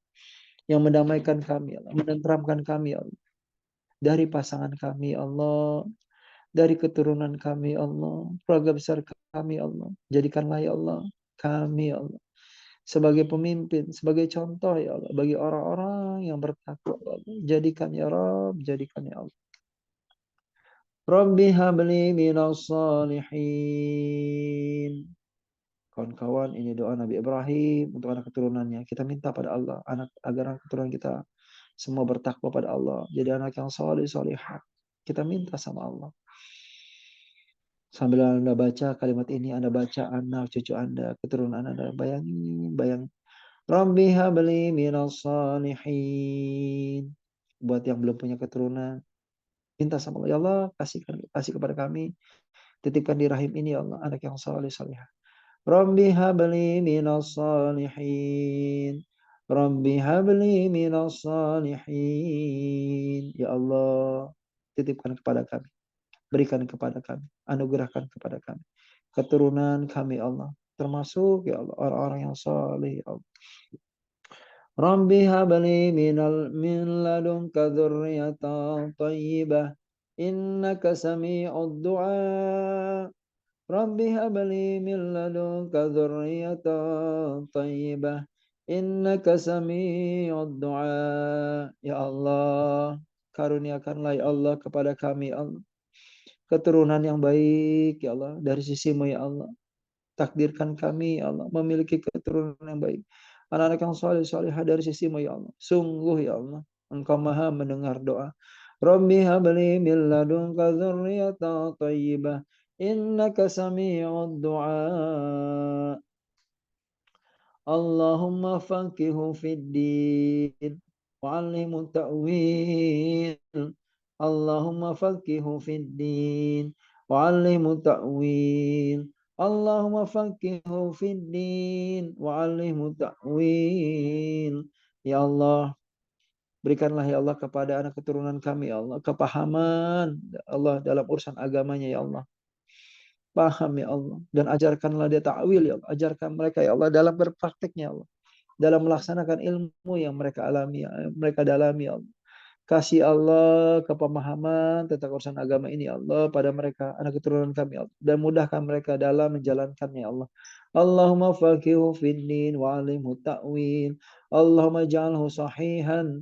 S5: yang mendamaikan kami ya Allah, menenteramkan kami ya Allah, dari pasangan kami ya Allah, dari keturunan kami ya Allah, keluarga besar kami ya Allah. Jadikanlah ya Allah kami ya Allah sebagai pemimpin, sebagai contoh ya Allah bagi orang-orang yang bertakwa ya Allah. Jadikan ya Rabb, jadikan ya Allah. Rabbi habli minas salihin. Kawan-kawan, ini doa Nabi Ibrahim untuk anak keturunannya. Kita minta pada Allah agar anak keturunan kita semua bertakwa pada Allah, jadi anak yang saleh salihah. Kita minta sama Allah. Sambil Anda baca kalimat ini, Anda baca anak cucu Anda, keturunan Anda, bayang. Rabbi habli minas salihin. Buat yang belum punya keturunan, minta sama Allah, ya Allah kasih kepada kami, titipkan di rahim ini ya Allah anak yang saleh salihah. Rabbi habli minas salihin. Rabbi habli minas salihin. Ya Allah, titipkan kepada kami, berikan kepada kami, anugerahkan kepada kami keturunan kami Allah, termasuk ya Allah orang-orang yang saleh ya Allah. Rabbi habli min ladunka dzurriyyatan thayyibah innaka sami'ud du'a. Rabbi habli min ladunka dzurriyyatan thayyibah innaka sami'ud du'a. Ya Allah, karuniakanlah ya Allah kepada kami Allah keturunan yang baik ya Allah dari sisimu ya Allah. Takdirkan kami ya Allah memiliki keturunan yang baik, anak-anak yang saleh salihah dari sisimu ya Allah. Sungguh ya Allah Engkau Maha mendengar doa. Rabbi habli min ladunka dzurriyyatan thayyibah innaka sami'ud du'a. Allahumma faqihu fid din wa'allimhu ta'wil. Allahumma faqihu fid din wa'allimhu ta'wil. Allahumma faqihu fid din wa'allimhu ta'wil. Ya Allah, berikanlah ya Allah kepada anak keturunan kami ya Allah kepahaman Allah dalam urusan agamanya ya Allah. Paham ya Allah, dan ajarkanlah dia ta'wil ya Allah. Ajarkan mereka ya Allah dalam berpraktiknya ya Allah, dalam melaksanakan ilmu yang mereka alami, mereka dalami ya Allah. Kasih Allah kepemahaman tentang urusan agama ini ya Allah pada mereka, anak keturunan kami ya Allah. Dan mudahkan mereka dalam menjalankannya ya Allah. Allahumma faqihu fiddin wa alimhu ta'wil. Allahumma ja'alhu sahihan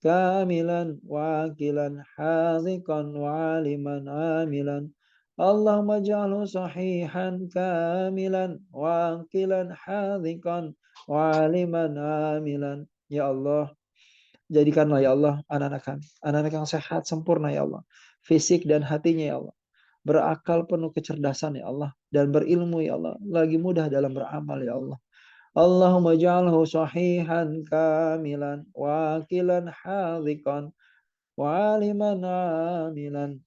S5: kamilan wa akilan haziqan wa aliman amilan. Allahumma ja'alhu sahihan kamilan wa akilan haziqan wa aliman amilan. Ya Allah, jadikanlah ya Allah anak-anak kami, anak-anak yang sehat sempurna ya Allah, fisik dan hatinya ya Allah, berakal penuh kecerdasan ya Allah, dan berilmu ya Allah, lagi mudah dalam beramal ya Allah. Allahumma ja'alhu sahihan kamilan wa akilan haziqan wa aliman amilan.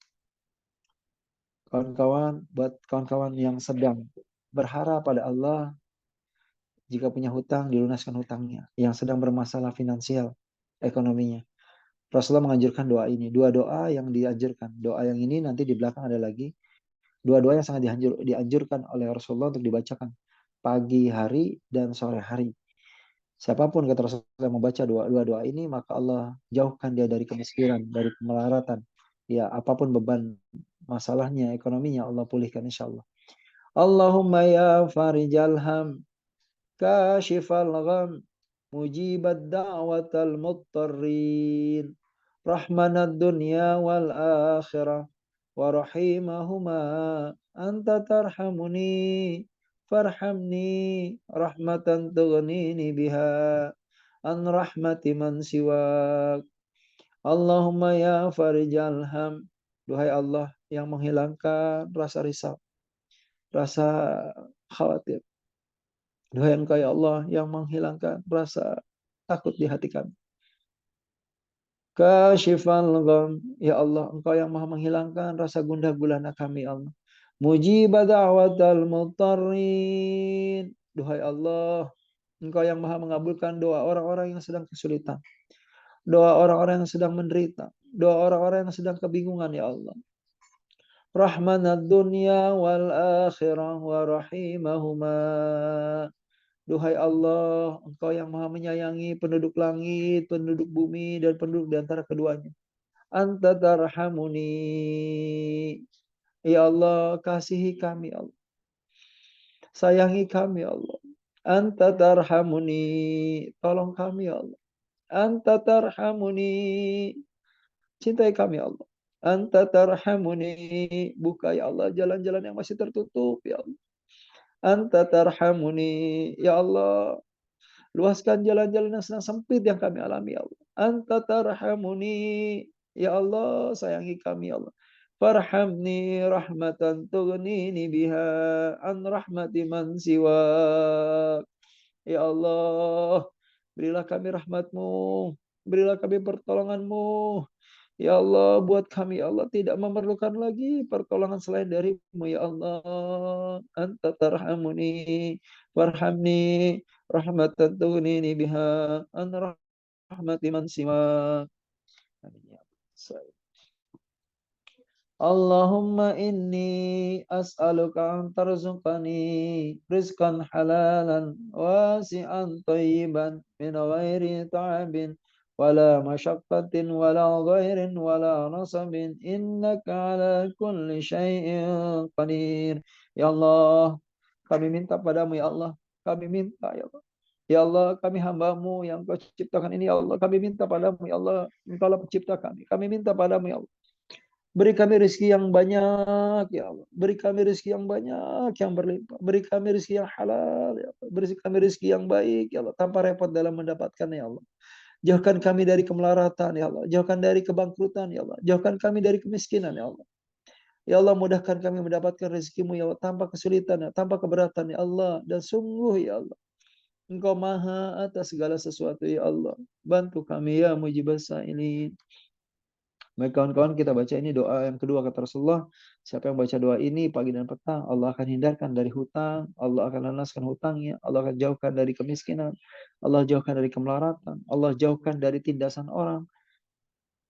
S5: Kawan-kawan, buat kawan-kawan yang sedang berharap pada Allah, jika punya hutang dilunaskan hutangnya, yang sedang bermasalah finansial ekonominya, Rasulullah menganjurkan doa ini. Dua doa yang dianjurkan. Doa yang ini nanti di belakang ada lagi. Dua doa yang sangat dianjurkan oleh Rasulullah untuk dibacakan pagi hari dan sore hari. Siapapun kata Rasulullah membaca dua doa ini, maka Allah jauhkan dia dari kemiskinan, dari kemelaratan. Ya, apapun beban masalahnya, ekonominya, Allah pulihkan insya Allah. Allahumma ya farijal ham, kashifal gham, mujibat da'watal muttarrin, rahmanad dunya wal akhirah, wa rahimahuma, anta tarhamuni, farhamni, rahmatan tughnini biha, an rahmati man siwak. Allahumma ya farijal ham, duhai Allah yang menghilangkan rasa risau, rasa khawatir. Duhai Engkau ya Allah yang menghilangkan rasa takut di hati kami. Kashifal gham, ya Allah Engkau yang maha menghilangkan rasa gundah gulana kami ya Allah. Mujib da'watal mutarrin, duhai Allah Engkau yang maha mengabulkan doa orang-orang yang sedang kesulitan, doa orang-orang yang sedang menderita, doa orang-orang yang sedang kebingungan ya Allah. Rahmanad dunya wal akhirah wa rahimahuma, duhai Allah, Engkau yang maha menyayangi penduduk langit, penduduk bumi, dan penduduk di antara keduanya. Anta tarhamuni, ya Allah, kasihi kami Allah, sayangi kami Allah. Anta tarhamuni, tolong kami Allah. Anta tarhamuni, cintai kami Allah. Anta tarhamuni, buka ya Allah jalan-jalan yang masih tertutup ya Allah. Anta tarhamuni, ya Allah, luaskan jalan-jalan yang sedang sempit yang kami alami ya Allah. Anta tarhamuni, ya Allah, sayangi kami ya Allah. Farhamni rahmatan tughnini biha an rahmati man siwak. Ya Allah, berilah kami rahmat-Mu, berilah kami pertolongan-Mu. Ya Allah, buat kami ya Allah tidak memerlukan lagi pertolongan selain dari-Mu ya Allah. Anta tarhamuni warhamni rahmatan tughnini biha an rahmati man siwak. Allahumma inni as'aluka an tarzuqani rizqan halalan wasi'an tayyiban min ghairi ta'abin wala masyaqqatin wala ghairin wala nasabin innaka ala kulli syai'in qadir. Ya Allah, kami minta padamu ya Allah, kami minta ya Allah. Ya Allah, kami hamba-Mu yang Kau ciptakan ini ya Allah, kami minta padamu ya Allah, Engkaulah pencipta kami. Kami minta padamu ya Allah, beri kami rezeki yang banyak ya Allah. Beri kami rezeki yang banyak yang berlimpah. Beri kami rezeki yang halal ya Allah. Beri kami rezeki yang baik ya Allah, tanpa repot dalam mendapatkannya ya Allah. Jauhkan kami dari kemelaratan ya Allah. Jauhkan dari kebangkrutan ya Allah. Jauhkan kami dari kemiskinan ya Allah. Ya Allah, mudahkan kami mendapatkan rezeki-Mu ya Allah, tanpa kesulitan ya, tanpa keberatan ya Allah. Dan sungguh ya Allah, Engkau maha atas segala sesuatu ya Allah. Bantu kami ya mujibas sa'ilin. Baik kawan-kawan, kita baca ini doa yang kedua kata Rasulullah. Siapa yang baca doa ini pagi dan petang, Allah akan hindarkan dari hutang, Allah akan lunaskan hutangnya, Allah akan jauhkan dari kemiskinan, Allah jauhkan dari kemelaratan, Allah jauhkan dari tindasan orang,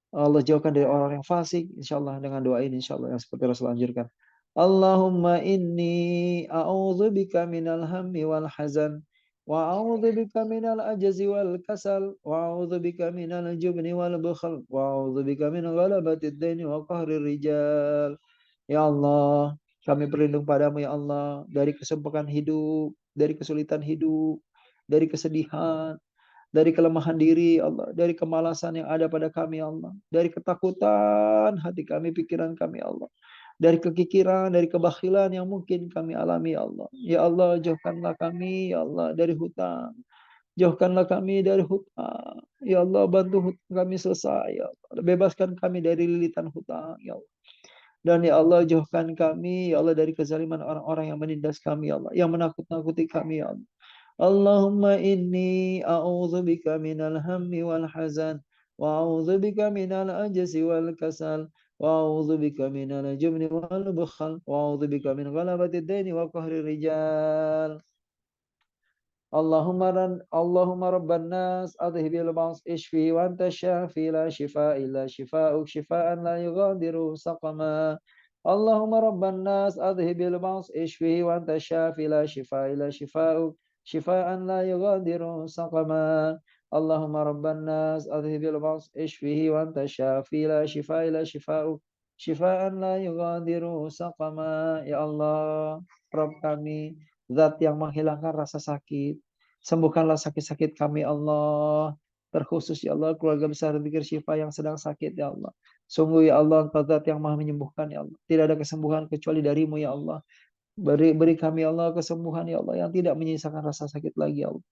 S5: Allah jauhkan dari orang yang fasik. InsyaAllah dengan doa ini insyaAllah yang seperti Rasulullah anjurkan. Allahumma inni a'udzubika minal hammi wal hazan وأعوذ بك من العجز والكسل وأعوذ بك من الجبن والبخل وأعوذ بك من غلبة الدين وقهر الرجال. Ya Allah, kami berlindung padamu ya Allah dari kesempitan hidup, dari kesulitan hidup, dari kesedihan, dari kelemahan diri ya Allah, dari kemalasan yang ada pada kami ya Allah, dari ketakutan hati kami, pikiran kami ya Allah, dari kekikiran, dari kebakhilan yang mungkin kami alami ya Allah. Ya Allah, jauhkanlah kami ya Allah dari hutang. Jauhkanlah kami dari hutang. Ya Allah, bantu hutang kami selesai ya Allah. Bebaskan kami dari lilitan hutang ya Allah. Dan ya Allah, jauhkan kami ya Allah dari kezaliman orang-orang yang menindas kami ya Allah, yang menakut-nakuti kami ya Allah. Allahumma inni a'udzubika minal hammi wal hazan wa a'udzubika minal ajzi wal kasal wa a'udzubika minal jubni wal bukhal wa a'udzubika min ghalabati daini wa qahri rijal. Allahumma rabban nas adhibil ba's ishfi wa anta syafi la shifaa illa shifaa'uk shifaa'an la yughadiru saqama. Allahumma rabban nas adhibil ba's ishfi wa anta syafi la shifaa illa shifaa'uk shifaa'an la yughadiru saqama. Allahumma rabban nas adhibil ba's ishfi wa anta syafi la shifaa illa shifaa'uk shifaa'an la yughadiru saqama. Ya Allah, Rabb kami, Zat yang menghilangkan rasa sakit, sembuhkanlah sakit-sakit kami Allah. Terkhusus ya Allah keluarga besar Dzikir Syifa yang sedang sakit ya Allah. Sungguh ya Allah Engkau Zat yang maha menyembuhkan ya Allah. Tidak ada kesembuhan kecuali darimu ya Allah. Beri kami ya Allah kesembuhan ya Allah yang tidak menyisakan rasa sakit lagi ya Allah.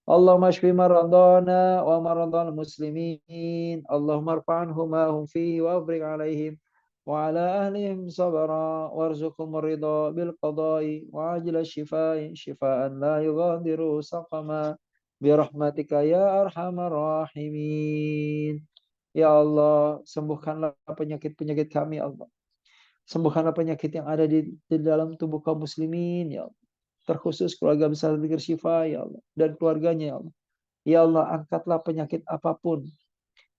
S5: Allahumma shfi maradana wa maradal muslimin. Allahumma arfa'anhum ma hum fihi wa afrig alaihim wa ala ahlihim sabra warzuqhum ridha bil qada'i wa ajla shifai shifaan la yughadiru saqama bi rahmatika ya arhamar rahimin. Ya Allah, sembuhkanlah penyakit-penyakit kami Allah. Sembuhkanlah penyakit yang ada di dalam tubuh kaum muslimin ya Allah. Terkhusus keluarga besar Dzikir Syifa ya Allah dan keluarganya ya Allah. Ya Allah, angkatlah penyakit apapun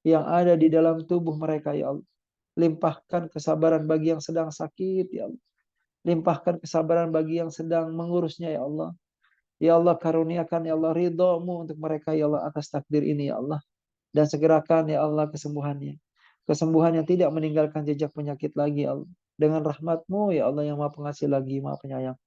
S5: yang ada di dalam tubuh mereka ya Allah. Limpahkan kesabaran bagi yang sedang sakit ya Allah. Limpahkan kesabaran bagi yang sedang mengurusnya ya Allah. Ya Allah, karuniakan ya Allah ridho-Mu untuk mereka ya Allah atas takdir ini ya Allah. Dan segerakan ya Allah kesembuhannya. Kesembuhan yang tidak meninggalkan jejak penyakit lagi ya Allah. Dengan rahmat-Mu ya Allah yang maha pengasih lagi maha penyayang.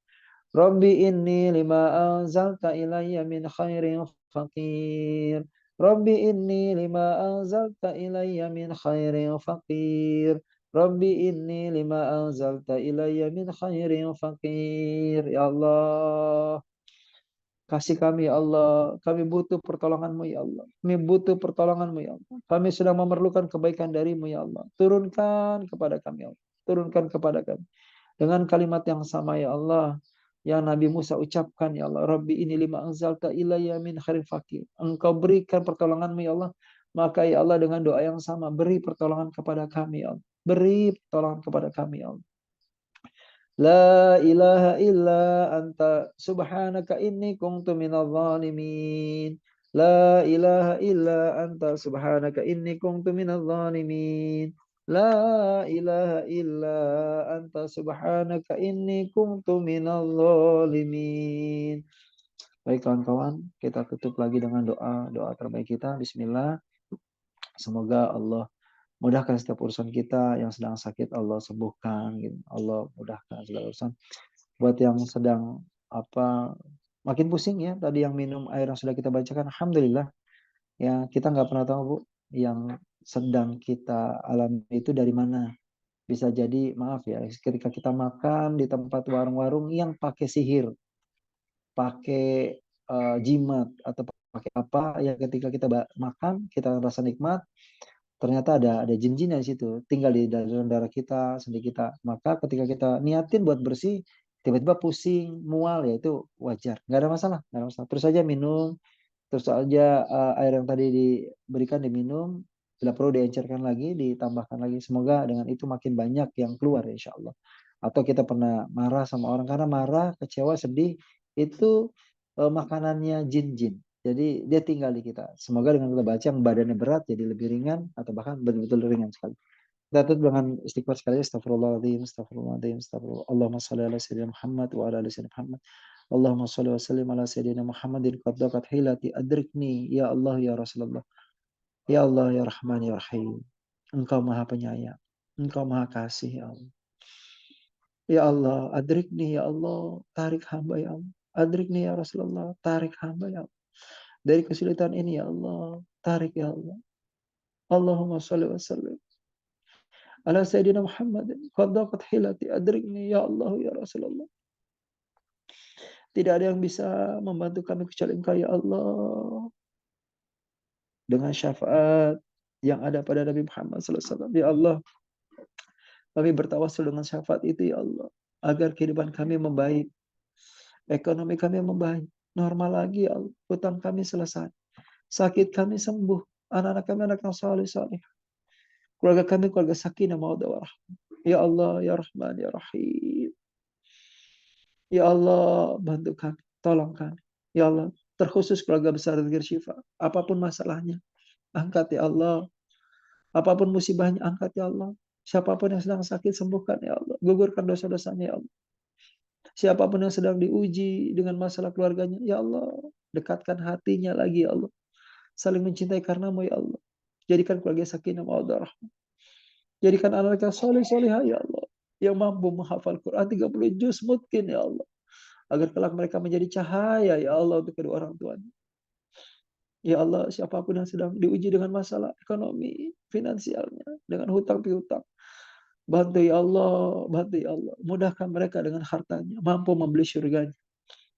S5: Rabbi inni lima anzalta ilayya min khairin faqir. Rabbi inni lima anzalta ilayya min khairin faqir. Rabbi inni lima anzalta ilayya min khairin faqir. Ya Allah, kasih kami ya Allah. Kami butuh pertolongan-Mu ya Allah. Kami butuh pertolongan-Mu ya Allah. Kami sedang memerlukan kebaikan dari-Mu ya Allah. Turunkan kepada kami ya Allah. Turunkan kepada kami. Dengan kalimat yang sama ya Allah, yang Nabi Musa ucapkan ya Allah, Rabbi ini lima anzalta ilayya min khairin faqir. Engkau berikan pertolongan-Mu ya Allah, maka ya Allah dengan doa yang sama beri pertolongan kepada kami ya Allah. Beri pertolongan kepada kami ya Allah. La ilaha illa anta subhanaka inni kuntu minadh dhalimin. La ilaha illa anta subhanaka inni kuntu minadh dhalimin. La ilaha illa anta subhanaka inni kuntu minadh dhalimin. Baik kawan-kawan, kita tutup lagi dengan doa terbaik kita. Bismillah. Semoga Allah mudahkan setiap urusan kita. Yang sedang sakit Allah sembuhkan, gitu. Allah mudahkan segala urusan. Buat yang sedang makin pusing ya, tadi yang minum air yang sudah kita bacakan, alhamdulillah. Ya, kita nggak pernah tahu Bu, yang sedang kita alami itu dari mana. Bisa jadi maaf ya, ketika kita makan di tempat warung-warung yang pakai sihir, pakai jimat atau pakai apa, ya ketika kita makan kita rasa nikmat, ternyata ada jin-jin di situ, tinggal di dalam darah kita, sendi kita. Maka ketika kita niatin buat bersih, tiba-tiba pusing, mual, ya itu wajar, nggak ada masalah, nggak ada masalah. Terus aja minum, terus aja air yang tadi diberikan diminum, bila perlu diencerkan lagi, ditambahkan lagi. Semoga dengan itu makin banyak yang keluar ya insya Allah. Atau kita pernah marah sama orang, karena marah, kecewa, sedih, itu makanannya jin-jin. Jadi dia tinggal di kita. Semoga dengan kita baca yang badannya berat jadi lebih ringan atau bahkan betul-betul ringan sekali. Kita tutup dengan istighfar sekali. Astagfirullahaladzim, astagfirullahaladzim, astagfirullah. Allahumma shalli ala sayyidina Muhammad wa ala ali sayyidina Muhammad. Allahumma sholli wa sallim ala sayyidina Muhammadin qad daqat hilati adrikni ya Allah ya Rasulullah. Ya Allah ya Rahman ya Rahim. Engkau Maha Penyayang. Engkau Maha Kasih ya Allah. Ya Allah, adrikni ya Allah, tarik hamba ya Allah. Adrikni ya Rasulullah, tarik hamba ya Allah. Dari kesulitan ini ya Allah, tarik ya Allah. Allahumma sholli wa sallim ala sayyidina Muhammadin qad daqat hilati adrikni ya Allah ya Rasulullah. Tidak ada yang bisa membantu kami kecuali Engkau ya Allah. Dengan syafaat yang ada pada Nabi Muhammad SAW. Ya Allah, kami bertawassul dengan syafaat itu ya Allah. Agar kehidupan kami membaik. Ekonomi kami membaik. Normal lagi ya Allah. Hutang kami selesai. Sakit kami sembuh. Anak-anak kami anak yang saleh. Keluarga kami keluarga sakinah mawaddah warahmah. Ya Allah, ya Rahman, ya Rahim. Ya Allah, bantu kami, tolong kami. Ya Allah, terkhusus keluarga besar Zikir Syifa. Apapun masalahnya, angkat ya Allah. Apapun musibahnya, angkat ya Allah. Siapapun yang sedang sakit, sembuhkan ya Allah. Gugurkan dosa-dosanya ya Allah. Siapapun yang sedang diuji dengan masalah keluarganya, ya Allah. Dekatkan hatinya lagi ya Allah. Saling mencintai karenamu ya Allah. Jadikan keluarga sakinah mawaddah rahmah. Jadikan anak yang soleh-solehah ya Allah. Yang mampu menghafal Quran 30 juz mungkin ya Allah. Agar kelak mereka menjadi cahaya ya Allah untuk kedua orang tuanya. Ya Allah, siapapun yang sedang diuji dengan masalah ekonomi, finansialnya, dengan hutang piutang. Bantu ya Allah, bantu ya Allah. Mudahkan mereka dengan hartanya, mampu membeli surganya.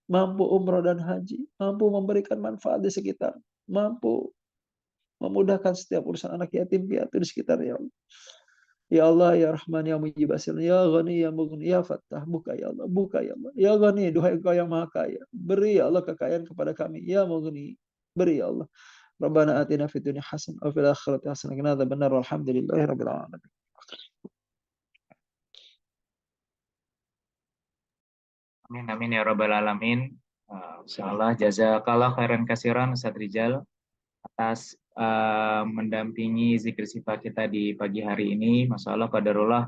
S5: Mampu umrah dan haji, mampu memberikan manfaat di sekitar, mampu memudahkan setiap urusan anak yatim piatu di sekitar ya Allah. Ya Allah, ya Rahman, ya Mujib Asil, ya Ghani, ya Mughni, ya Fattah, buka ya Allah, buka ya Allah. Ya Ghani, duhai Engkau yang Maha Kaya, beri ya Allah kekayaan kepada kami. Ya Mughni, beri ya Allah. Rabbana atina fid dunya hasanah wa fil akhirati hasanah wa qina adzabannar walhamdulillahi rabbil alamin.
S2: Amin amin ya rabbal alamin. Insyaallah jazakallah khairan kasiran Ustaz Rijal atas mendampingi zikir sifat kita di pagi hari ini. Masya Allah qadarullah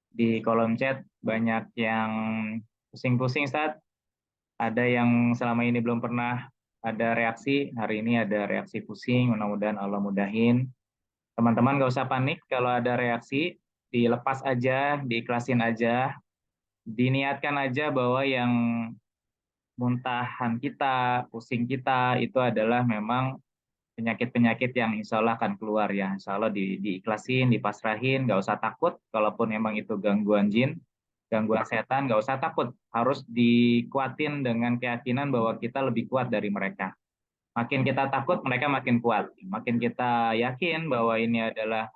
S2: di kolom chat banyak yang pusing-pusing Ustaz. Ada yang selama ini belum pernah ada reaksi, hari ini ada reaksi pusing, mudah-mudahan Allah mudahin. Teman-teman gak usah panik kalau ada reaksi, dilepas aja, diikhlasin aja, diniatkan aja bahwa yang muntahan kita, pusing kita itu adalah memang penyakit-penyakit yang insya Allah akan keluar ya. Insya Allah diikhlasin, dipasrahin, nggak usah takut. Kalaupun memang itu gangguan jin, gangguan setan, nggak usah takut. Harus dikuatin dengan keyakinan bahwa kita lebih kuat dari mereka. Makin kita takut, mereka makin kuat. Makin kita yakin bahwa ini adalah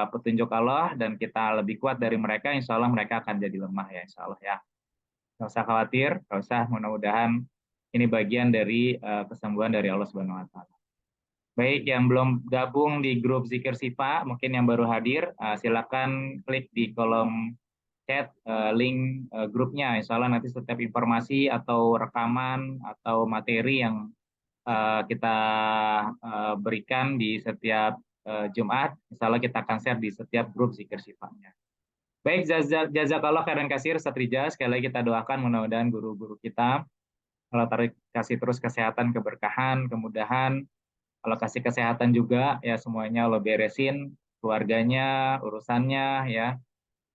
S2: petunjuk Allah dan kita lebih kuat dari mereka, insya Allah mereka akan jadi lemah ya, insya Allah ya. Nggak usah khawatir, nggak usah, mudah-mudahan ini bagian dari kesembuhan dari Allah Subhanahu Wa Taala. Baik, yang belum gabung di grup Zikir Sifa, mungkin yang baru hadir, silakan klik di kolom chat link grupnya. Insya Allah nanti setiap informasi atau rekaman atau materi yang kita berikan di setiap Jumat, insya Allah kita akan share di setiap grup Zikir Sifanya. Baik, jazakallah khairan kasir Ustaz Rijal. Sekali lagi kita doakan mudah-mudahan guru-guru kita Allah kasih terus kesehatan, keberkahan, kemudahan. Allah kasih kesehatan juga ya, semuanya Allah beresin, keluarganya, urusannya ya.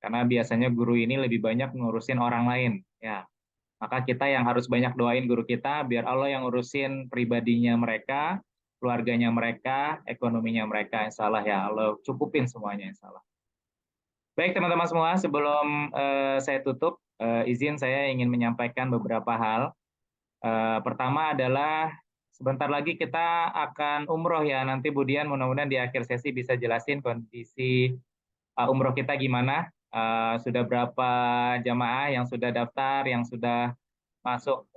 S2: Karena biasanya guru ini lebih banyak ngurusin orang lain ya. Maka kita yang harus banyak doain guru kita biar Allah yang ngurusin pribadinya mereka, keluarganya mereka, ekonominya mereka, insya Allah ya Allah cukupin semuanya insya Allah. Baik teman-teman semua, sebelum saya tutup, izin saya ingin menyampaikan beberapa hal. Pertama adalah sebentar lagi kita akan umroh ya, nanti Budian mudah-mudahan di akhir sesi bisa jelasin kondisi umroh kita gimana, sudah berapa jamaah yang sudah daftar, yang sudah masuk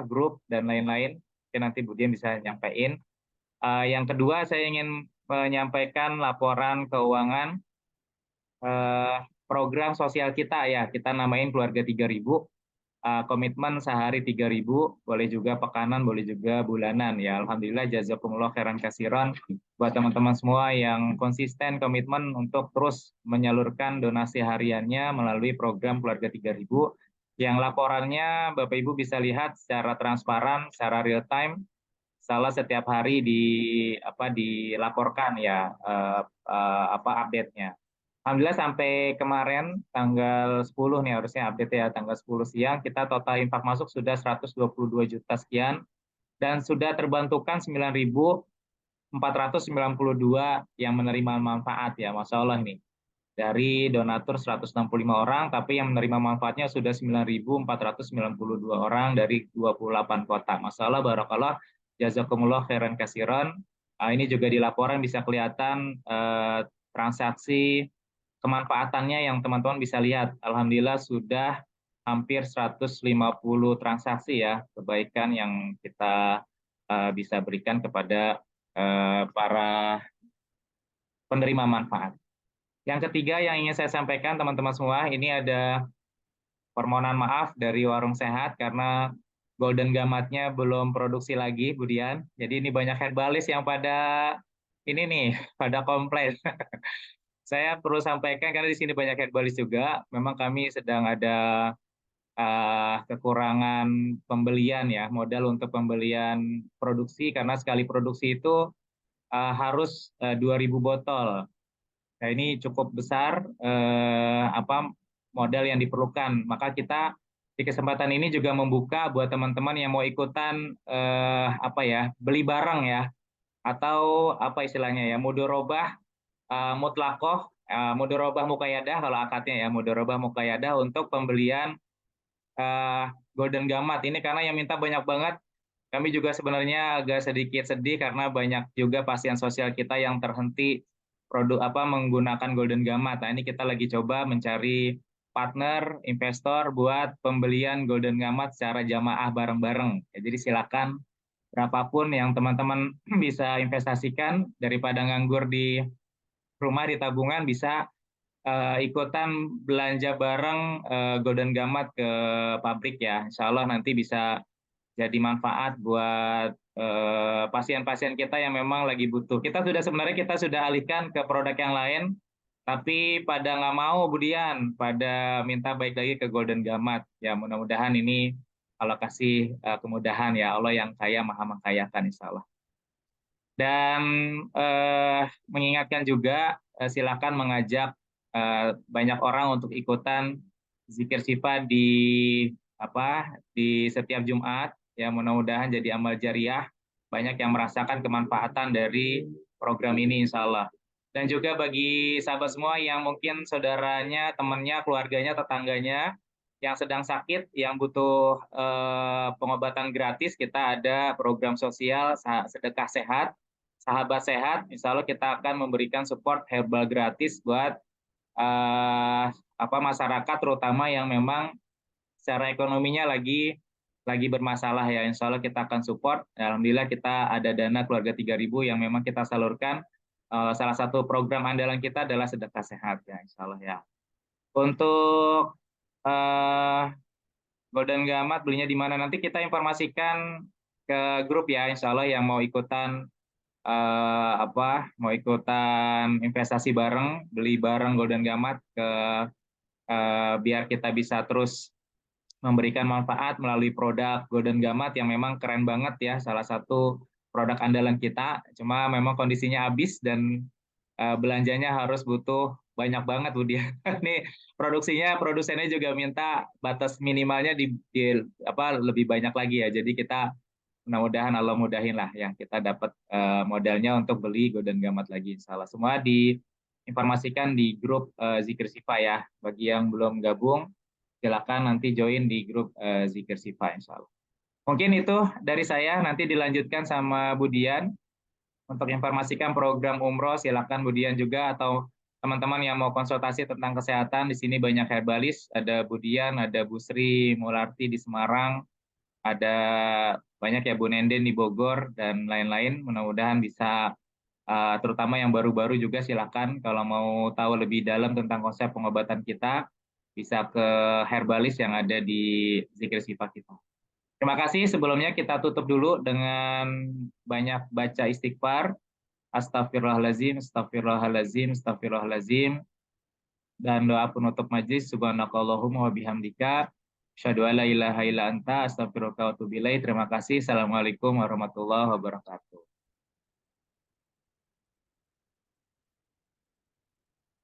S2: grup dan lain-lain, nanti Budian bisa nyampein. Yang kedua saya ingin menyampaikan laporan keuangan program sosial kita ya, kita namain Keluarga 3000, komitmen sehari 3000, boleh juga pekanan, boleh juga bulanan ya. Alhamdulillah jazakumullah khairan kasiran buat teman-teman semua yang konsisten komitmen untuk terus menyalurkan donasi hariannya melalui program Keluarga 3000 yang laporannya Bapak Ibu bisa lihat secara transparan, secara real time, salah setiap hari dilaporkan ya update-nya. Alhamdulillah sampai kemarin tanggal 10 nih harusnya update ya, tanggal 10 siang kita total infak masuk sudah 122 juta sekian dan sudah terbantukan 9.492 yang menerima manfaat ya, Masya Allah nih. Dari donatur 165 orang, tapi yang menerima manfaatnya sudah 9.492 orang dari 28 kota. Masya Allah, barakallah, jazakumullah khairan kasiran. Ini juga di laporan bisa kelihatan transaksi kemanfaatannya yang teman-teman bisa lihat. Alhamdulillah sudah hampir 150 transaksi ya, kebaikan yang kita bisa berikan kepada para penerima manfaat. Yang ketiga yang ingin saya sampaikan teman-teman semua, ini ada permohonan maaf dari Warung Sehat karena Golden Gamatnya belum produksi lagi, Bu Dian. Jadi ini banyak herbalis yang pada ini nih, pada komplain. Saya perlu sampaikan karena di sini banyak herbalis juga. Memang kami sedang ada kekurangan pembelian ya, modal untuk pembelian produksi karena sekali produksi itu harus 2.000 botol. Nah, ini cukup besar modal yang diperlukan. Maka kita di kesempatan ini juga membuka buat teman-teman yang mau ikutan beli barang ya, atau apa istilahnya ya, mudorobah mutlakoh, mudorobah mukayadah kalau akadnya ya, mudorobah mukayadah untuk pembelian Golden Gamat ini karena yang minta banyak banget. Kami juga sebenarnya agak sedikit sedih karena banyak juga pasien sosial kita yang terhenti menggunakan Golden Gamat. Nah, ini kita lagi coba mencari partner, investor buat pembelian Golden Gamat secara jamaah bareng-bareng. Ya, jadi silakan berapapun yang teman-teman bisa investasikan daripada nganggur di rumah di tabungan bisa ikutan belanja bareng Golden Gamat ke pabrik ya. Insya Allah nanti bisa jadi manfaat buat pasien-pasien kita yang memang lagi butuh. Sebenarnya kita sudah alihkan ke produk yang lain, tapi pada nggak mau, Budian, pada minta baik lagi ke Golden Gamat. Ya mudah-mudahan ini Allah kasih kemudahan ya, Allah yang kaya maha mengkayakan insya Allah. Dan mengingatkan juga silakan mengajak banyak orang untuk ikutan zikir sifat di setiap Jumat ya, mudah-mudahan jadi amal jariah, banyak yang merasakan kemanfaatan dari program ini insya Allah. Dan juga bagi sahabat semua yang mungkin saudaranya, temannya, keluarganya, tetangganya yang sedang sakit, yang butuh pengobatan gratis, kita ada program sosial sedekah sehat, sahabat sehat. Insya Allah kita akan memberikan support herbal gratis buat masyarakat, terutama yang memang secara ekonominya lagi bermasalah ya. Insya Allah kita akan support. Alhamdulillah kita ada dana keluarga 3.000 yang memang kita salurkan. Salah satu program andalan kita adalah sedekah sehat ya, Insya Allah ya. Untuk Golden Gamat belinya di mana nanti kita informasikan ke grup ya, Insya Allah yang mau ikutan mau ikutan investasi bareng, beli bareng Golden Gamat biar kita bisa terus memberikan manfaat melalui produk Golden Gamat yang memang keren banget ya, salah satu produk andalan kita. Cuma memang kondisinya habis dan belanjanya harus butuh banyak banget Bu dia. Ini produsennya juga minta batas minimalnya lebih banyak lagi ya. Jadi kita mudah-mudahan Allah mudahin lah yang kita dapat modalnya untuk beli Golden Gamat lagi. Insya Allah semua diinformasikan di grup Zikir Sifa ya. Bagi yang belum gabung, silakan nanti join di grup Zikir Sifa insya Allah. Mungkin itu dari saya, nanti dilanjutkan sama Bu Dian. Untuk informasikan program umroh, silakan Bu Dian juga, atau teman-teman yang mau konsultasi tentang kesehatan, di sini banyak herbalis, ada Bu Dian, ada Bu Sri Mularti di Semarang, ada banyak ya Bu Nenden di Bogor, dan lain-lain. Mudah-mudahan bisa, terutama yang baru-baru juga silakan, kalau mau tahu lebih dalam tentang konsep pengobatan kita, bisa ke herbalis yang ada di Zikir Sifat kita. Terima kasih. Sebelumnya kita tutup dulu dengan banyak baca istighfar. Astagfirullahaladzim, astagfirullahaladzim, astagfirullahaladzim. Dan doa penutup majlis. Subhanakallahumma wa bihamdika. Asyhadu alla ilaha illa anta astaghfiruka wa atubu ilaik. Terima kasih. Assalamualaikum warahmatullahi wabarakatuh.